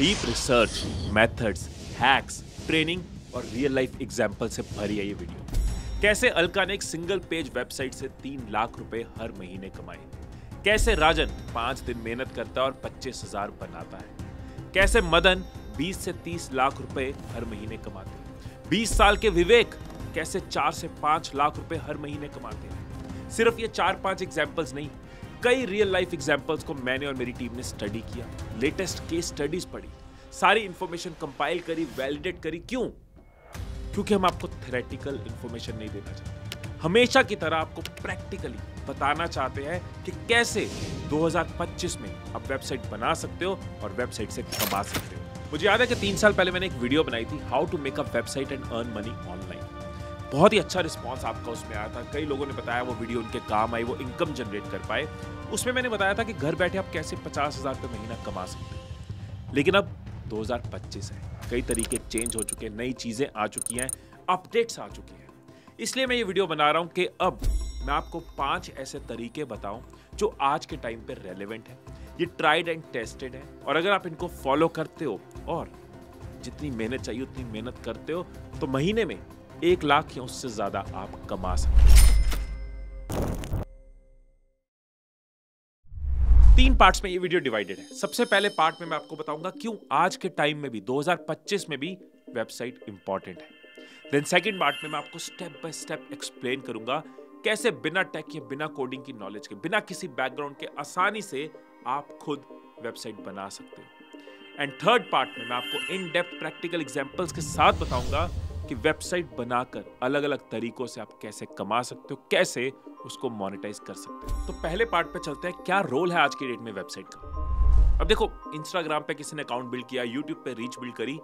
Deep research, methods, hacks, training और real life example से भरी है ये वीडियो। कैसे अलका ने एक सिंगल पेज वेबसाइट से 3 लाख रुपए हर महीने कमाए, कैसे राजन 5 दिन मेहनत करता है और 25,000 बनाता है, कैसे मदन 20 से 30 लाख रुपए हर महीने कमाते हैं, 20 साल के विवेक कैसे 4 से 5 लाख रुपए हर महीने कमाते हैं। सिर्फ ये 4-5 एग्जाम्पल्स नहीं, कई रियल लाइफ एग्जाम्पल्स को मैंने और मेरी टीम ने स्टडी किया, लेटेस्ट केस स्टडीज पढ़ी, सारी इंफॉर्मेशन कंपाइल करी, वैलिडेट करी। क्यों? क्योंकि हम आपको थ्योरेटिकल इंफॉर्मेशन नहीं देना चाहते, हमेशा की तरह आपको प्रैक्टिकली बताना चाहते हैं कि कैसे 2025 में आप वेबसाइट बना सकते हो और वेबसाइट से कमा सकते हो। मुझे याद है कि 3 साल पहले मैंने एक वीडियो बनाई थी, how to make a website and earn money online. बहुत ही अच्छा रिस्पॉन्स आपका उसमें आया था, कई लोगों ने बताया वो वीडियो उनके काम आई, वो इनकम जनरेट कर पाए। उसमें मैंने बताया था कि घर बैठे आप कैसे 50,000 रुपये महीना कमा सकते हो। लेकिन अब 2025 है, कई तरीके चेंज हो चुके हैं, नई चीजें आ चुकी हैं, अपडेट्स आ चुकी हैं। इसलिए मैं ये वीडियो बना रहा हूं कि अब मैं आपको 5 ऐसे तरीके बताऊं जो आज के टाइम पे रेलेवेंट है, ये ट्राइड एंड टेस्टेड है, और अगर आप इनको फॉलो करते हो और जितनी मेहनत चाहिए उतनी मेहनत करते हो तो महीने में 1 लाख या उससे ज्यादा आप कमा सकते हो। 3 पार्ट्स में ये वीडियो डिवाइडेड है। सबसे पहले पार्ट में मैं आपको बताऊंगा क्यों आज के टाइम में भी 2025 में भी वेबसाइट इंपॉर्टेंट है। देन सेकंड पार्ट में मैं आपको स्टेप बाय स्टेप एक्सप्लेन करूंगा कैसे बिना टेक या बिना कोडिंग की नॉलेज के, बिना किसी बैकग्राउंड के आसानी से आप खुद वेबसाइट बना सकते हो। एंड थर्ड पार्ट में मैं आपको इन डेप्थ प्रैक्टिकल एग्जांपल्स के साथ बताऊंगा कि वेबसाइट बनाकर अलग अलग तरीकों से आप कैसे कमा सकते हो, कैसे उसको मोनेटाइज कर सकते हो। तो पहले पार्ट पे चलते हैं, क्या रोल है आज की डेट में वेबसाइट का। अब देखो, इंस्टाग्राम पे किसी ने अकाउंट बिल्ड किया, यूट्यूब पे रीच बिल्ड करी,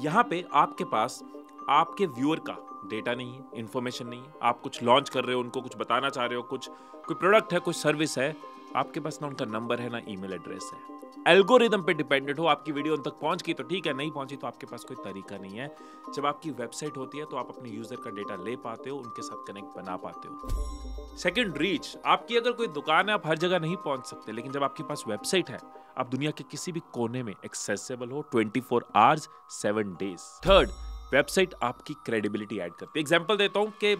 यहाँ पे आपके पास आपके व्यूअर का डेटा नहीं है, इंफॉर्मेशन नहीं है, आप कुछ लॉन्च कर रहे हो, उनको कुछ बताना चाह रहे हो, कोई प्रोडक्ट है, कोई सर्विस है, आपके पास ना उनका नंबर है ना ईमेल एड्रेस है। एल्गोरिदम पे डिपेंडेंट हो, आपकी वीडियो उन तक पहुंच गई तो ठीक है, नहीं पहुंची तो आपके पास कोई तरीका नहीं है। जब आपकी वेबसाइट होती है तो आप अपने यूजर का डेटा ले पाते हो, उनके साथ कनेक्ट बना पाते हो। Second, reach. आपकी अगर कोई दुकान है, आप हर जगह नहीं पहुंच सकते, लेकिन जब आपके पास वेबसाइट है, आप दुनिया के किसी भी कोने में एक्सेसिबल हो 24 आवर्स 7 डेज। थर्ड, वेबसाइट आपकी क्रेडिबिलिटी ऐड करती है। एग्जांपल देता हूं कि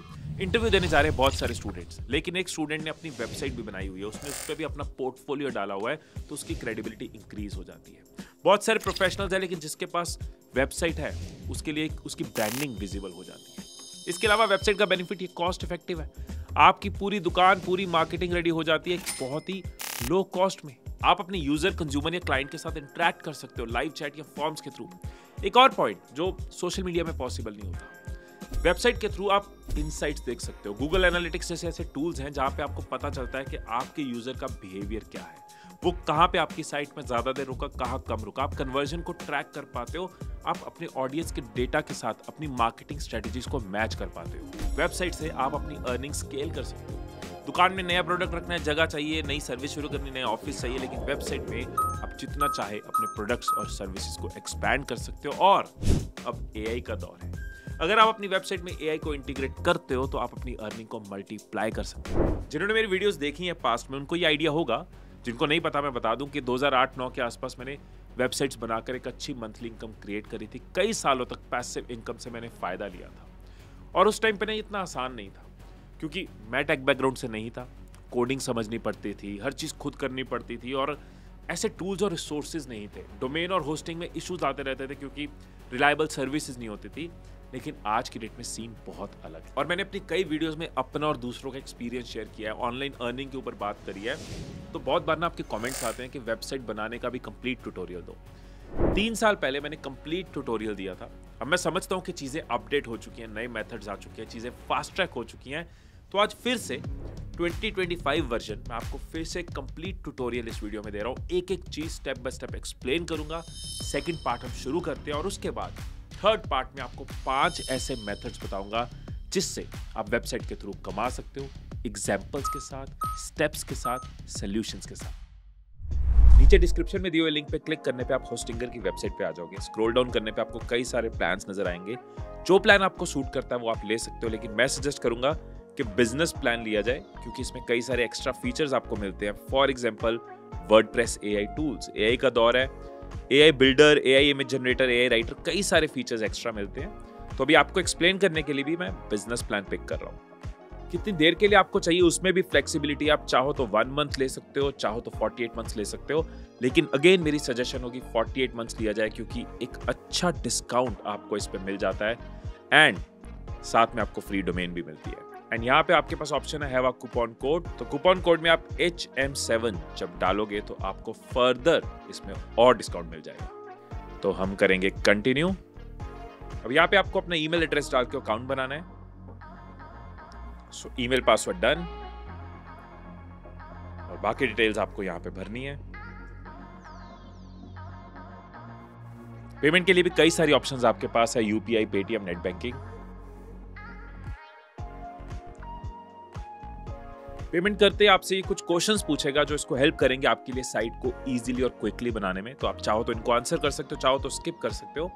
इंटरव्यू देने जा रहे हैं बहुत सारे स्टूडेंट्स, लेकिन एक स्टूडेंट ने अपनी वेबसाइट भी बनाई हुई है, उसने उस पर भी अपना पोर्टफोलियो डाला हुआ है, तो उसकी क्रेडिबिलिटी इंक्रीज हो जाती है। बहुत सारे प्रोफेशनल्स हैं, लेकिन जिसके पास वेबसाइट है उसके लिए उसकी ब्रांडिंग विजिबल हो जाती है। इसके अलावा वेबसाइट का बेनिफिट ये कॉस्ट इफेक्टिव है। आपकी पूरी दुकान, पूरी मार्केटिंग रेडी हो जाती है बहुत ही लो कॉस्ट में। आप अपने यूजर, कंज्यूमर या क्लाइंट के साथ इंटरेक्ट कर सकते हो लाइव चैट या फॉर्म्स के थ्रू। एक और पॉइंट जो सोशल मीडिया में पॉसिबल नहीं होता, वेबसाइट के थ्रू आप इनसाइट्स देख सकते हो। गूगल एनालिटिक्स जैसे ऐसे टूल्स हैं जहां पे आपको पता चलता है कि आपके यूजर का बिहेवियर क्या है, वो कहां पे आपकी साइट में ज्यादा देर रुका, कहां कम रुका। आप कन्वर्जन को ट्रैक कर पाते हो, आप अपने ऑडियंस के डेटा के साथ अपनी मार्केटिंग स्ट्रेटजीज को मैच कर पाते हो। वेबसाइट से आप अपनी अर्निंग स्केल कर सकते हो। दुकान में नया प्रोडक्ट रखना है, जगह चाहिए, नई सर्विस शुरू करनी, नया ऑफिस चाहिए, लेकिन वेबसाइट में आप जितना चाहे अपने प्रोडक्ट्स और सर्विसेज को एक्सपैंड कर सकते हो। और अब एआई का दौर है, अगर आप अपनी वेबसाइट में एआई को इंटीग्रेट करते हो तो आप अपनी अर्निंग को मल्टीप्लाई कर सकते हो। जिन्होंने मेरी वीडियोस देखी हैं पास्ट में, उनको ये आइडिया होगा, जिनको नहीं पता मैं बता दूं कि 2008-9 के आसपास मैंने वेबसाइट्स बनाकर एक अच्छी मंथली इनकम क्रिएट करी थी। कई सालों तक पैसिव इनकम से मैंने फायदा लिया था, और उस टाइम पे ना इतना आसान नहीं था, क्योंकि मैं टेक बैकग्राउंड से नहीं था, कोडिंग समझनी पड़ती थी, हर चीज़ खुद करनी पड़ती थी, और ऐसे टूल्स और रिसोर्सेज नहीं थे। डोमेन और होस्टिंग में इश्यूज आते रहते थे क्योंकि रिलायबल सर्विसेज नहीं होती थी। लेकिन आज की डेट में सीन बहुत अलग है, और मैंने अपनी कई वीडियोस में अपना और दूसरों का एक्सपीरियंस शेयर किया है, ऑनलाइन अर्निंग के ऊपर बात करी है। तो बहुत बार ना आपके कमेंट्स आते हैं कि वेबसाइट बनाने का भी कंप्लीट ट्यूटोरियल दो। 3 साल पहले मैंने कंप्लीट ट्यूटोरियल दिया था। अब मैं समझता हूँ कि चीज़ें अपडेट हो चुकी हैं, नए मेथड्स आ चुके हैं, चीज़ें फास्ट ट्रैक हो चुकी हैं, तो आज फिर से 2025 वर्जन में आपको फिर से कंप्लीट ट्यूटोरियल इस वीडियो में दे रहा हूँ। एक एक चीज स्टेप बाय स्टेप एक्सप्लेन करूंगा। सेकंड पार्ट हम शुरू करते हैं, और उसके बाद थर्ड पार्ट में आपको 5 ऐसे मेथड्स बताऊंगा जिससे आप वेबसाइट के थ्रू कमा सकते हो, एग्जाम्पल्स के साथ, स्टेप्स के साथ, सॉल्यूशंस के साथ। नीचे डिस्क्रिप्शन में दिए हुए लिंक पे क्लिक करने पे आप होस्टिंगर की वेबसाइट पे आ जाओगे। स्क्रॉल डाउन करने पे आपको कई सारे प्लान्स नजर आएंगे। जो प्लान आपको सूट करता है वो आप ले सकते हो, लेकिन मैं सजेस्ट करूंगा कि बिजनेस प्लान लिया जाए, क्योंकि इसमें कई सारे एक्स्ट्रा फीचर्स आपको मिलते हैं। For example WordPress AI tools, AI का दौर है, AI builder, AI image generator, AI writer, कई सारे फीचर्स एक्स्ट्रा मिलते हैं। तो अभी आपको एक्सप्लेन करने के लिए भी मैं बिजनेस प्लान पिक कर रहा हूँ। कितनी देर के लिए आपको चाहिए उसमें भी फ्लेक्सिबिलिटी, आप चाहो तो 1 मंथ ले सकते हो, चाहो तो 48 मंथ्स ले सकते हो, लेकिन अगेन मेरी सजेशन होगी 48 मंथ्स लिया जाए, क्योंकि एक अच्छा डिस्काउंट आपको इस पे मिल जाता है एंड साथ में आपको फ्री डोमेन भी मिलती है। एंड यहाँ पे आपके पास ऑप्शन है हैव अ कूपन कोड, तो कूपन कोड में आप HM7 जब डालोगे तो आपको फर्दर इसमें और डिस्काउंट मिल जाएगा। तो हम करेंगे कंटिन्यू। अब यहाँ पे आपको अपना ईमेल एड्रेस डाल के अकाउंट बनाना है। सो ईमेल पासवर्ड डन, और बाकी डिटेल्स आपको यहां पे भरनी है। पेमेंट के लिए भी कई सारी ऑप्शंस आपके पास है, UPI, Paytm, net banking. Payment करते ही आपसे कुछ क्वेश्चंस पूछेगा जो इसको हेल्प करेंगे आपके लिए साइट को इजीली और क्विकली बनाने में। तो आप चाहो तो इनको आंसर कर सकते हो, चाहो तो स्किप कर सकते हो।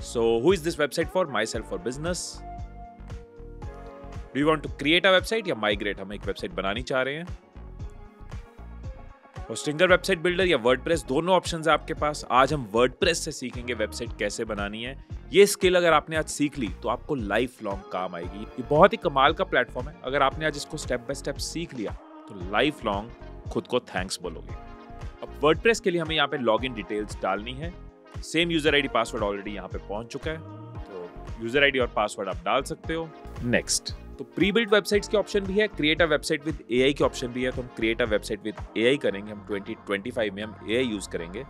So who is this website for? Myself for business. Do you want to create a website या माइग्रेट? हम एक वेबसाइट बनानी चाह रहे हैं। होस्टिंगर, वेबसाइट बिल्डर या वर्डप्रेस, दोनों ऑप्शंस है आपके पास। आज हम वर्डप्रेस से सीखेंगे वेबसाइट कैसे बनानी है। ये स्किल अगर आपने आज सीख ली तो आपको लाइफ लॉन्ग काम आएगी। ये बहुत ही कमाल का प्लेटफॉर्म है। अगर आपने आज इसको स्टेप बाय स्टेप सीख लिया तो लाइफ लॉन्ग खुद को थैंक्स बोलोगे। अब वर्डप्रेस के लिए हमें यहाँ पे लॉगिन डिटेल्स डालनी है। Same user ID password already यहाँ पे पहुंच चुका है, तो यूजर आईडी और पासवर्ड आप डाल सकते हो। नेक्स्ट, तो प्री बिल्ट वेबसाइट्स के ऑप्शन भी है, create a website with AI के ऑप्शन भी है। तो हम create a website with AI करेंगे। हम 2025 में हम एआई यूज करेंगे।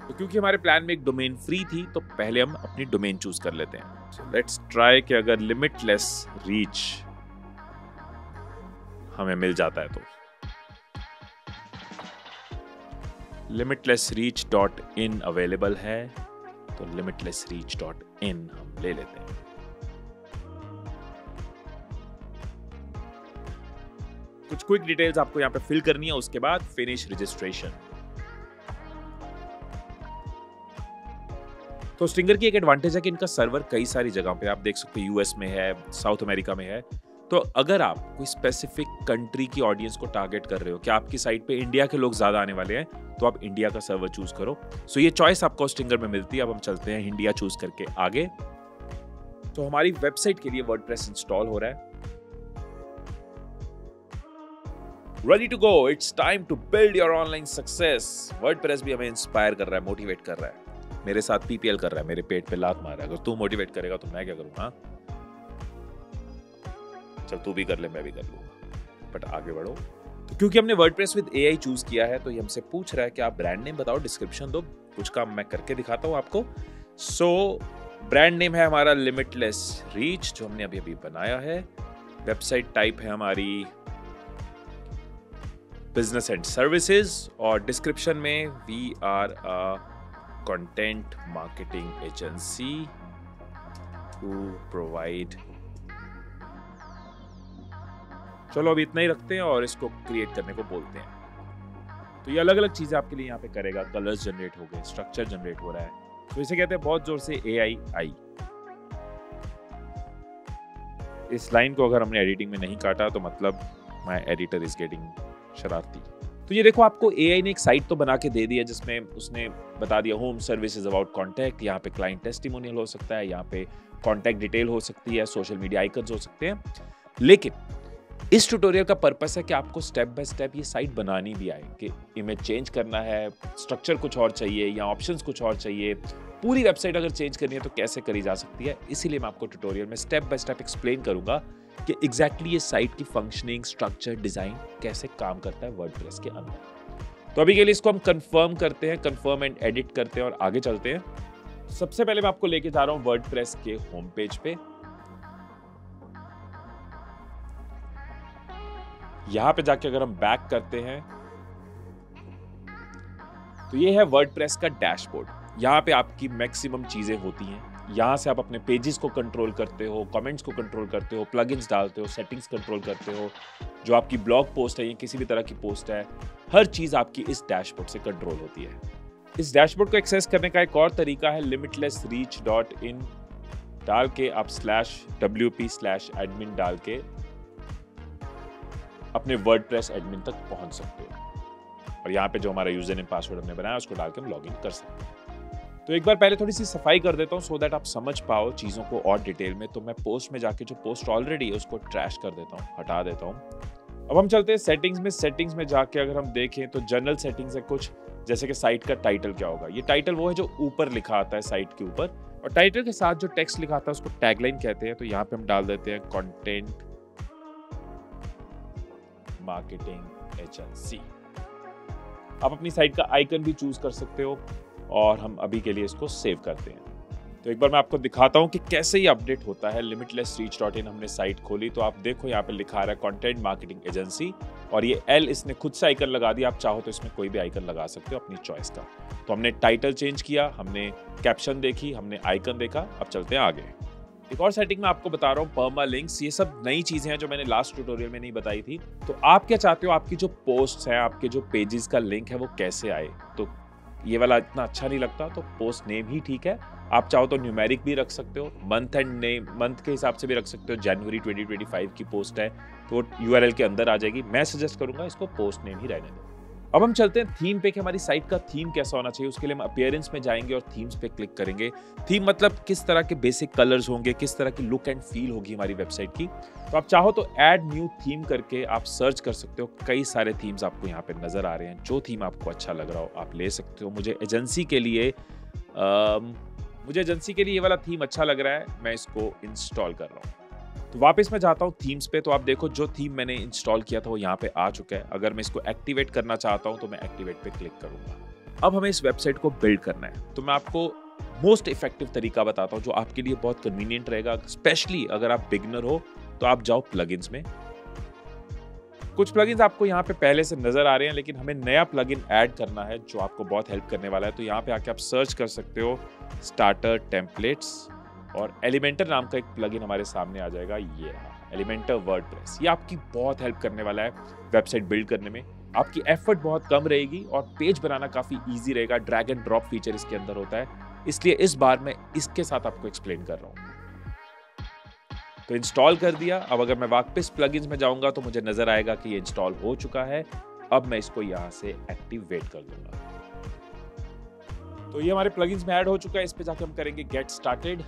तो क्योंकि हमारे प्लान में एक डोमेन फ्री थी तो पहले हम अपनी डोमेन चूज कर लेते हैं। सो लेट्स ट्राई कि अगर लिमिटलेस रीच हमें मिल जाता है तो limitlessreach.in अवेलेबल है, तो limitlessreach.in हम ले लेते हैं। कुछ क्विक डिटेल्स आपको यहां पे फिल करनी है, उसके बाद फिनिश रजिस्ट्रेशन। तो स्ट्रिंगर की एक एडवांटेज है कि इनका सर्वर कई सारी जगह पे आप देख सकते हो, यूएस में है, साउथ अमेरिका में है। तो अगर आप कोई स्पेसिफिक कंट्री की ऑडियंस को टारगेट कर रहे हो कि आपकी साइट पे इंडिया के लोग ज्यादा आने वाले हैं, तो आप इंडिया का सर्वर चूज करो। सो ये चॉइस आपको स्ट्रिंगर में मिलती है। अब हम चलते हैं इंडिया चूज करके आगे। तो हमारी वेबसाइट के लिए वर्डप्रेस इंस्टॉल हो रहा है। Ready to go, it's time to build your online success. WordPress भी हमें इंस्पायर कर रहा है, मोटिवेट कर रहा है, मेरे साथ पीपीएल कर रहा है, मेरे पेट पे लात मार रहा है। अगर तू मोटिवेट करेगा तो मैं क्या करूंगा? हाँ, चल तू भी कर ले, मैं भी कर लूंगा, बट आगे बढ़ो। तो क्योंकि हमने वर्डप्रेस विद एआई चूज किया है तो ये हमसे पूछ रहा है कि आप ब्रांड नेम बताओ, डिस्क्रिप्शन दो। कुछ काम मैं करके दिखाता हूं आपको। सो ब्रांड नेम है हमारा लिमिटलेस रीच, जो हमने अभी अभी बनाया है। वेबसाइट टाइप है हमारी बिजनेस एंड सर्विसेज, और डिस्क्रिप्शन में we are a content marketing agency to provide. चलो अभी इतना ही रखते हैं और इसको क्रिएट करने को बोलते हैं। तो ये अलग अलग चीजें आपके लिए यहाँ पे करेगा। कलर्स जनरेट हो गए, स्ट्रक्चर जनरेट हो रहा है, तो इसे कहते हैं बहुत जोर से एआई आई। इस लाइन को अगर हमने एडिटिंग में नहीं काटा तो मतलब माय एडिटर इज गेटिंग शरारती। तो ये देखो, आपको एआई ने एक साइट तो बना के दे दी है जिसमें उसने बता दिया होम सर्विसेज अबाउट कॉन्टैक्ट। यहाँ पे क्लाइंट टेस्टिमोनियल हो सकता है, यहाँ पे कॉन्टैक्ट डिटेल हो सकती है, सोशल मीडिया आइकन्स हो सकते हैं। लेकिन इस ट्यूटोरियल का पर्पस है कि आपको स्टेप बाय स्टेप ये साइट बनानी भी आए, कि इमेज चेंज करना है, स्ट्रक्चर कुछ और चाहिए या ऑप्शंस कुछ और चाहिए, पूरी वेबसाइट अगर चेंज करनी है तो कैसे करी जा सकती है। इसीलिए मैं आपको ट्यूटोरियल में स्टेप बाय स्टेप एक्सप्लेन करूंगा कि एग्जैक्टली ये साइट की फंक्शनिंग, स्ट्रक्चर, डिजाइन कैसे काम करता है वर्डप्रेस के अंदर। तो अभी के लिए इसको हम कंफर्म करते हैं, कंफर्म एंड एडिट करते हैं और आगे चलते हैं। सबसे पहले मैं आपको लेके जा रहा हूं वर्डप्रेस के होम पेज पे। यहां पे जाके अगर हम बैक करते हैं तो ये है वर्डप्रेस का डैशबोर्ड। यहां पे आपकी मैक्सिमम चीजें होती हैं। यहां से आप अपने पेजेस को कंट्रोल करते हो, कमेंट्स को कंट्रोल करते हो, प्लगइन्स डालते हो, सेटिंग्स कंट्रोल करते हो। जो आपकी ब्लॉग पोस्ट है या किसी भी तरह की पोस्ट है, हर चीज आपकी इस डैशबोर्ड से कंट्रोल होती है। इस डैशबोर्ड को एक्सेस करने का एक और तरीका है, limitlessreach.in डाल के आप /wp/admin डाल के अपने वर्डप्रेस एडमिन तक पहुंच सकते हो। और यहाँ पे जो हमारा यूजर नेम पासवर्ड हमने बनाया उसको डाल के हम लॉगिन कर सकते हैं। तो एक बार पहले थोड़ी सी सफाई कर देता हूँ सो दैट आप समझ पाओ चीज़ों को और डिटेल में। तो मैं पोस्ट में जाके जो पोस्ट ऑलरेडी है उसको ट्रैश कर देता हूँ, हटा देता हूँ। अब हम चलते हैं सेटिंग्स में। सेटिंग्स में जाके अगर हम देखें तो जनरल सेटिंग्स है कुछ, जैसे कि साइट का टाइटल क्या होगा। ये टाइटल वो है जो ऊपर लिखा आता है साइट के ऊपर, और टाइटल के साथ जो टेक्स्ट लिखा आता है उसको टैगलाइन कहते हैं। तो यहाँ पे हम डाल देते हैं कंटेंट मार्केटिंग एजेंसी। आप अपनी साइट का आइकन भी चूज कर सकते हो और हम अभी के लिए इसको सेव करते हैं। तो एक बार मैं आपको दिखाता हूं कि कैसे ये अपडेट होता है। limitlessreach.in हमने साइट खोली तो आप देखो यहाँ पे लिखा रहा है कंटेंट मार्केटिंग एजेंसी, और ये एल इसने खुद से आइकन लगा दिया। आप चाहो तो इसमें कोई भी आइकन लगा सकते हो अपनी चॉइस का। तो हमने टाइटल चेंज किया, हमने कैप्शन देखी, हमने आइकन देखा। अब चलते हैं आगे। एक और सेटिंग मैं आपको बता रहा हूँ, पर्मा लिंक्स। ये सब नई चीजें हैं जो मैंने लास्ट ट्यूटोरियल में नहीं बताई थी। तो आप क्या चाहते हो आपकी जो पोस्ट है, आपके जो पेजेस का लिंक है वो कैसे आए। तो ये वाला इतना अच्छा नहीं लगता तो पोस्ट नेम ही ठीक है। आप चाहो तो न्यूमेरिक भी रख सकते हो, मंथ एंड नेम, मंथ के हिसाब से भी रख सकते हो। जनवरी 2025 की पोस्ट है तो यूआरएल के अंदर आ जाएगी। मैं सजेस्ट करूंगा इसको पोस्ट नेम ही रहने दो। अब हम चलते हैं थीम पे कि हमारी साइट का थीम कैसा होना चाहिए। उसके लिए हम अपीयरेंस में जाएंगे और थीम्स पे क्लिक करेंगे। थीम मतलब किस तरह के बेसिक कलर्स होंगे, किस तरह की लुक एंड फील होगी हमारी वेबसाइट की। तो आप चाहो तो ऐड न्यू थीम करके आप सर्च कर सकते हो। कई सारे थीम्स आपको यहाँ पे नजर आ रहे हैं। जो थीम आपको अच्छा लग रहा हो आप ले सकते हो। मुझे एजेंसी के लिए ये वाला थीम अच्छा लग रहा है, मैं इसको इंस्टॉल कर रहा हूँ। तो वापस मैं जाता हूँ थीम्स पे। तो आप देखो जो थीम मैंने इंस्टॉल किया था वो यहाँ पे आ चुका है। अगर मैं इसको एक्टिवेट करना चाहता हूँ तो मैं एक्टिवेट पे क्लिक करूंगा। अब हमें इस वेबसाइट को बिल्ड करना है। तो मैं आपको मोस्ट इफेक्टिव तरीका बताता हूँ जो आपके लिए बहुत कन्वीनियंट रहेगा। स्पेशली अगर आप बिगिनर हो तो आप जाओ प्लगइन्स में। कुछ प्लगइन्स आपको यहाँ पे पहले से नजर आ रहे हैं, लेकिन हमें नया प्लगइन ऐड करना है जो आपको बहुत हेल्प करने वाला है। तो यहाँ पे आके आप सर्च कर सकते हो स्टार्टर टेम्पलेट्स, और एलिमेंटर नाम का एक प्लगइन हमारे सामने आ जाएगा। ये रहा एलिमेंटर वर्डप्रेस। ये आपकी बहुत हेल्प करने वाला है वेबसाइट बिल्ड करने में। आपकी एफर्ट बहुत कम रहेगी और पेज बनाना काफी इजी रहेगा। ड्रैग एंड ड्रॉप फीचर इसके अंदर होता है, इसलिए इस बार मैं इसके साथ आपको एक्सप्लेन कर रहा हूँ। तो इंस्टॉल कर दिया। अब अगर मैं वापस प्लगइन्स में जाऊंगा तो मुझे नजर आएगा कि ये इंस्टॉल हो चुका है। अब मैं इसको यहां से एक्टिवेट कर दूंगा। तो ये हमारे प्लगइन्स में ऐड हो चुका है। इस पे जाके हम करेंगे गेट स्टार्टेड।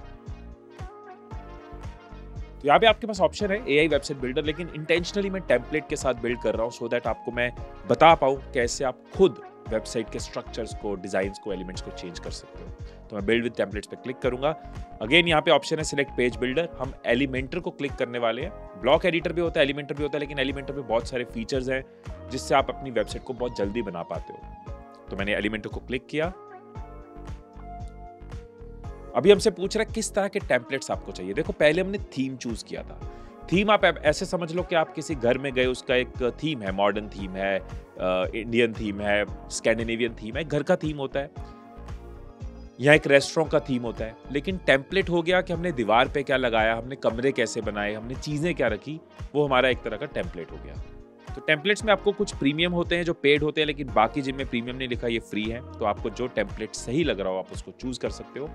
तो यहाँ पे आपके पास ऑप्शन है एआई वेबसाइट बिल्डर, लेकिन इंटेंशनली मैं टेम्पलेट के साथ बिल्ड कर रहा हूँ सो दैट आपको मैं बता पाऊँ कैसे आप खुद वेबसाइट के स्ट्रक्चर्स को, डिजाइन्स को, एलिमेंट्स को चेंज कर सकते हो। तो मैं बिल्ड विद टेम्पलेट्स पे क्लिक करूंगा। अगेन यहाँ पे ऑप्शन है सिलेक्ट पेज बिल्डर। हम एलिमेंटर को क्लिक करने वाले हैं। ब्लॉक एडिटर भी होता है, एलिमेंटर भी होता है, लेकिन एलिमेंटर पे बहुत सारे फीचर्स हैं जिससे आप अपनी वेबसाइट को बहुत जल्दी बना पाते हो। तो मैंने एलिमेंटर को क्लिक किया। अभी हमसे पूछ रहा है किस तरह के टेम्पलेट्स आपको चाहिए। देखो पहले हमने थीम चूज किया था। थीम आप ऐसे समझ लो कि आप किसी घर में गए, उसका एक थीम है, मॉडर्न थीम है, इंडियन थीम है, स्कैंडिनेवियन थीम है, घर का थीम होता है, या एक रेस्टोरेंट का थीम होता है। लेकिन टेम्पलेट हो गया कि हमने दीवार पे क्या लगाया, हमने कमरे कैसे बनाए, हमने चीजें क्या रखी, वो हमारा एक तरह का टेम्पलेट हो गया। तो टेम्पलेट्स में आपको कुछ प्रीमियम होते हैं जो पेड होते हैं, लेकिन बाकी जिनमें प्रीमियम नहीं लिखा ये फ्री है। तो आपको जो टेम्पलेट सही लग रहा हो आप उसको चूज कर सकते हो।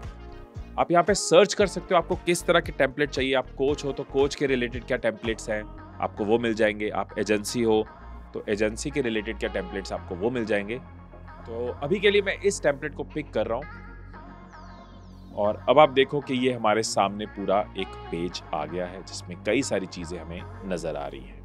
आप यहाँ पे सर्च कर सकते हो आपको किस तरह के टेम्पलेट चाहिए। आप कोच हो तो कोच के रिलेटेड क्या टेम्पलेट्स हैं आपको वो मिल जाएंगे। आप एजेंसी हो तो एजेंसी के रिलेटेड क्या टेम्पलेट्स आपको वो मिल जाएंगे। तो अभी के लिए मैं इस टेम्पलेट को पिक कर रहा हूँ। और अब आप देखो कि ये हमारे सामने पूरा एक पेज आ गया है जिसमें कई सारी चीजें हमें नजर आ रही हैं।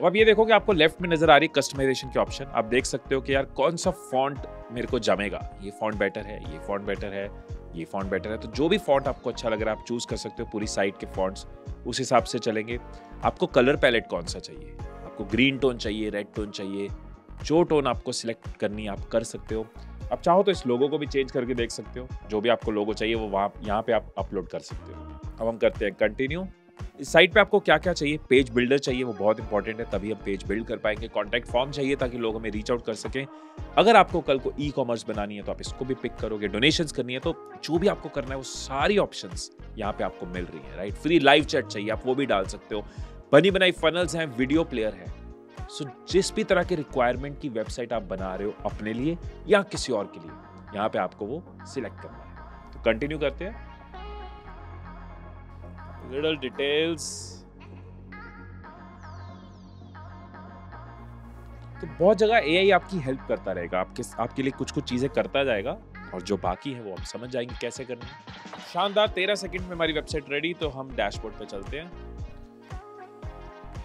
अब ये देखो कि आपको लेफ्ट में नजर आ रही है कस्टमाइजेशन के ऑप्शन। आप देख सकते हो कि यार कौन सा फॉन्ट मेरे को जमेगा। ये फॉन्ट बेटर है, ये फॉन्ट बेटर है, ये फॉन्ट बेटर है। तो जो भी फॉन्ट आपको अच्छा लग रहा है आप चूज कर सकते हो। पूरी साइट के फॉन्ट्स उस हिसाब से चलेंगे। आपको कलर पैलेट कौन सा चाहिए, आपको ग्रीन टोन चाहिए, रेड टोन चाहिए, जो टोन आपको सिलेक्ट करनी आप कर सकते हो। आप चाहो तो इस लोगो को भी चेंज करके देख सकते हो। जो भी आपको लोगो चाहिए वो वहाँ यहाँ पे आप अपलोड कर सकते हो। अब हम करते हैं कंटिन्यू। इस साइट पे आपको क्या क्या चाहिए, पेज बिल्डर चाहिए, वो बहुत इंपॉर्टेंट है, तभी हम पेज बिल्ड कर पाएंगे। कॉन्टैक्ट फॉर्म चाहिए ताकि लोग हमें रीच आउट कर सकें। अगर आपको कल को ई कॉमर्स बनानी है तो आप इसको भी पिक करोगे। डोनेशंस करनी है तो जो भी आपको करना है वो सारी ऑप्शंस यहाँ पे आपको मिल रही है, राइट। फ्री लाइव चैट चाहिए आप वो भी डाल सकते हो। बनी बनाई फनल्स हैं, वीडियो प्लेयर है। सो जिस भी तरह के रिक्वायरमेंट की वेबसाइट आप बना रहे हो अपने लिए या किसी और के लिए, यहाँ पे आपको वो सिलेक्ट करना है। तो कंटिन्यू करते हैं। Little details। तो बहुत जगह एआई आपकी हेल्प करता रहेगा, आपके लिए कुछ कुछ चीजें करता जाएगा, और जो बाकी है वो हम समझ जाएंगे कैसे करनी है। शानदार, 13 सेकंड में हमारी वेबसाइट रेडी। तो हम डैशबोर्ड पे चलते हैं।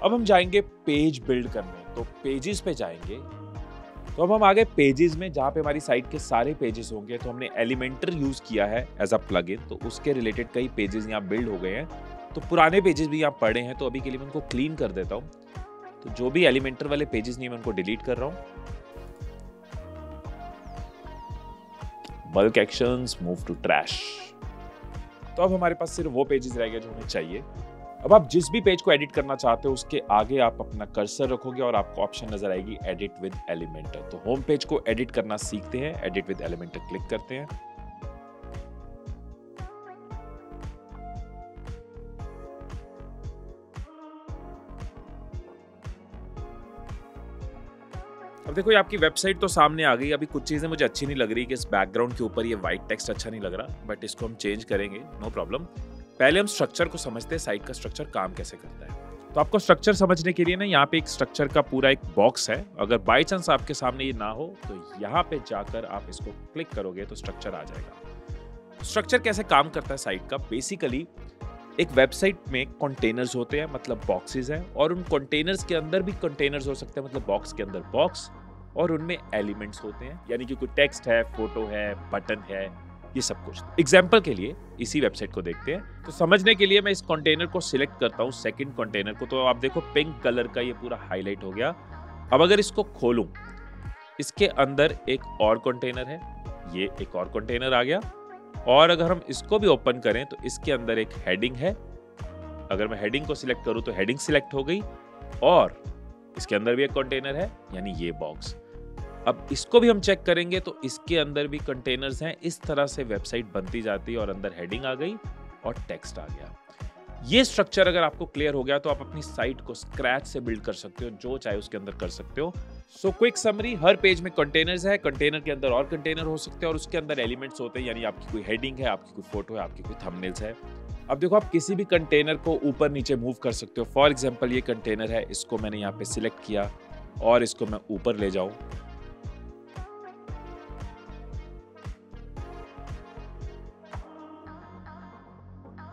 अब हम जाएंगे पेज बिल्ड करने, तो पेजेस पे जाएंगे। तो अब हम आ गए पेजेस में, जहाँ पे हमारी साइट के सारे पेजेस होंगे। तो हमने एलिमेंटर यूज किया है एज अ प्लगइन, तो उसके रिलेटेड कई पेजेस यहाँ बिल्ड हो गए हैं। तो पुराने पेजेस भी यहाँ पड़े हैं, तो अभी के लिए मैं उनको क्लीन कर देता हूँ। तो जो भी एलिमेंटर वाले पेजेस नहीं, मैं उनको डिलीट कर रहा हूँ। Bulk actions, move to trash. तो अब हमारे पास सिर्फ वो पेजेस रह गए जो हमें चाहिए। अब आप जिस भी पेज को एडिट करना चाहते हो उसके आगे आप अपना कर्सर रखोगे और आपको ऑप्शन नजर आएगी एडिट विद एलिमेंटर। तो होम पेज को एडिट करना सीखते हैं, एडिट विद एलिमेंटर क्लिक करते हैं। अब देखो, ये आपकी वेबसाइट तो सामने आ गई। अभी कुछ चीजें मुझे अच्छी नहीं लग रही कि इस बैकग्राउंड के ऊपर ये व्हाइट टेक्स्ट अच्छा नहीं लग रहा, बट इसको हम चेंज करेंगे, नो प्रॉब्लम। पहले हम स्ट्रक्चर को समझते हैं, साइट का स्ट्रक्चर काम कैसे करता है। तो आपको स्ट्रक्चर समझने के लिए ना, यहाँ पे एक स्ट्रक्चर का पूरा एक बॉक्स है। अगर बाय चांस आपके सामने ये ना हो तो यहाँ पे जाकर आप इसको क्लिक करोगे तो स्ट्रक्चर आ जाएगा। स्ट्रक्चर कैसे काम करता है साइट का? बेसिकली एक वेबसाइट में कंटेनर्स होते हैं, मतलब बॉक्सेस हैं, और उन कंटेनर्स के अंदर भी कंटेनर्स हो सकते हैं, मतलब बॉक्स के अंदर बॉक्स, और उनमें एलिमेंट्स होते हैं, यानी कि कोई टेक्स्ट है, फोटो है, बटन है, ये सब कुछ। एग्जाम्पल के लिए इसी वेबसाइट को देखते हैं। तो समझने के लिए मैं इस कंटेनर को सिलेक्ट करता हूँ, सेकंड कंटेनर को। तो आप देखो पिंक कलर का ये पूरा हाईलाइट हो गया। अब अगर इसको खोलूं, इसके अंदर एक और कंटेनर है, ये एक और कंटेनर आ गया। और अगर हम इसको भी ओपन करें तो इसके अंदर एक हेडिंग है। अगर मैं हेडिंग को सिलेक्ट करूं तो हेडिंग सिलेक्ट हो गई, और इसके अंदर भी एक कंटेनर है, यानी ये बॉक्स। अब इसको भी हम चेक करेंगे तो इसके अंदर भी कंटेनर्स हैं। इस तरह से वेबसाइट बनती जाती है, और अंदर हेडिंग आ गई और टेक्स्ट आ गया। ये स्ट्रक्चर अगर आपको क्लियर हो गया तो आप अपनी साइट को स्क्रैच से बिल्ड कर सकते हो, जो चाहे उसके अंदर कर सकते हो। सो क्विक समरी, हर पेज में कंटेनर्स है, कंटेनर के अंदर और कंटेनर हो सकते हैं, और उसके अंदर एलिमेंट्स होते हैं, यानी आपकी कोई हेडिंग है, आपकी कोई फोटो है, आपकी कोई थंबनेल्स है। अब देखो, आप किसी भी कंटेनर को ऊपर नीचे मूव कर सकते हो। फॉर एग्जाम्पल ये कंटेनर है, इसको मैंने यहाँ पे सिलेक्ट किया और इसको मैं ऊपर ले जाऊं,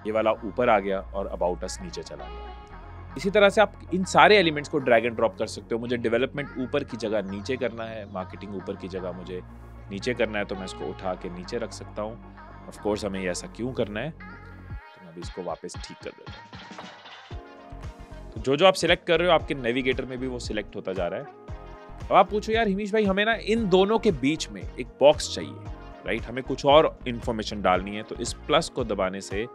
ये वाला ऊपर आ गया और अबाउट अस नीचे चला गया। इसी तरह से आप इन सारे एलिमेंट्स को ड्रैग एंड ड्रॉप कर सकते हो। मुझे डेवलपमेंट ऊपर की जगह नीचे करना है, मार्केटिंग ऊपर की जगह मुझे नीचे करना है, तो मैं इसको उठा के नीचे रख सकता हूँ। ऑफ कोर्स हमें ऐसा क्यों करना है, तो मैं अभी इसको वापस ठीक कर देता हूँ। तो जो आप सिलेक्ट कर रहे हो आपके नेविगेटर में भी वो सिलेक्ट होता जा रहा है। अब आप पूछो, यार हिमीश भाई, हमें ना इन दोनों के बीच में एक बॉक्स चाहिए, राइट? हमें कुछ और इंफॉर्मेशन डालनी है। तो इस प्लस को दबाने से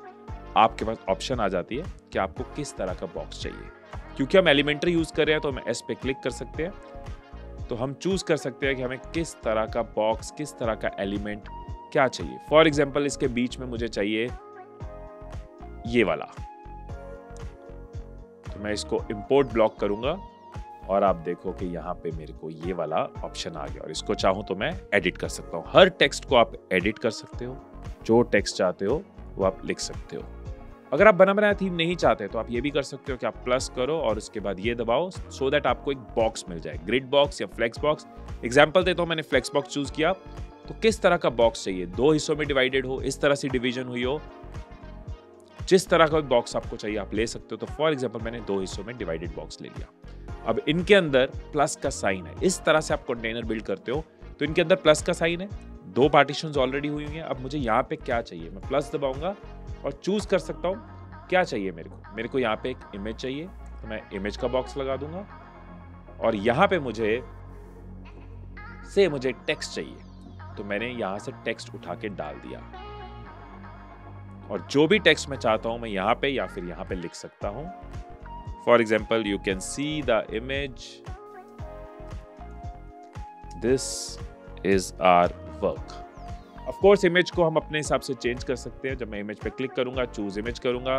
आपके पास ऑप्शन आ जाती है कि आपको किस तरह का बॉक्स चाहिए। क्योंकि हम एलिमेंटर यूज कर रहे हैं तो हम एस पे क्लिक कर सकते हैं। तो हम चूज कर सकते हैं कि हमें किस तरह का बॉक्स, किस तरह का एलिमेंट क्या चाहिए। फॉर एग्जाम्पल इसके बीच में मुझे चाहिए ये वाला, तो मैं इसको इंपोर्ट ब्लॉक करूंगा, और आप देखो कि यहाँ पे मेरे को ये वाला ऑप्शन आ गया, और इसको चाहूं तो मैं एडिट कर सकता हूँ। हर टेक्स्ट को आप एडिट कर सकते हो, जो टेक्स्ट चाहते हो वो आप लिख सकते हो। अगर आप बना बनाया थीम नहीं चाहते तो आप ये भी कर सकते हो कि आप प्लस करो और उसके बाद ये दबाओ, सो दैट आपको एक बॉक्स मिल जाए, ग्रिड बॉक्स या फ्लेक्स बॉक्स। एग्जांपल देता हूं, मैंने फ्लेक्स बॉक्स चूज किया। तो किस तरह का बॉक्स चाहिए? 2 हिस्सों में डिवाइडेड हो, इस तरह से डिवीजन हुई हो, जिस तरह का बॉक्स आपको चाहिए आप ले सकते हो। तो फॉर एग्जाम्पल मैंने 2 हिस्सों में डिवाइडेड बॉक्स ले लिया। अब इनके अंदर प्लस का साइन है। इस तरह से आप कंटेनर बिल्ड करते हो तो इनके अंदर प्लस का साइन है, 2 पार्टीशंस ऑलरेडी हुई हैं। अब मुझे यहाँ पे क्या चाहिए, मैं प्लस दबाऊंगा और चूज कर सकता हूँ क्या चाहिए मेरे को यहाँ पे एक इमेज चाहिए, तो मैं इमेज का बॉक्स लगा दूंगा। और यहाँ पे मुझे टेक्स्ट चाहिए, तो मैंने यहाँ से टेक्स्ट उठा के डाल दिया, और जो भी टेक्स्ट मैं चाहता हूं मैं यहाँ पे या फिर यहाँ पे लिख सकता हूं। For example, you can see the image, this is our work. Of course image को हम अपने हिसाब से चेंज कर सकते हैं। जब मैं इमेज पे क्लिक करूंगा, चूज इमेज करूंगा,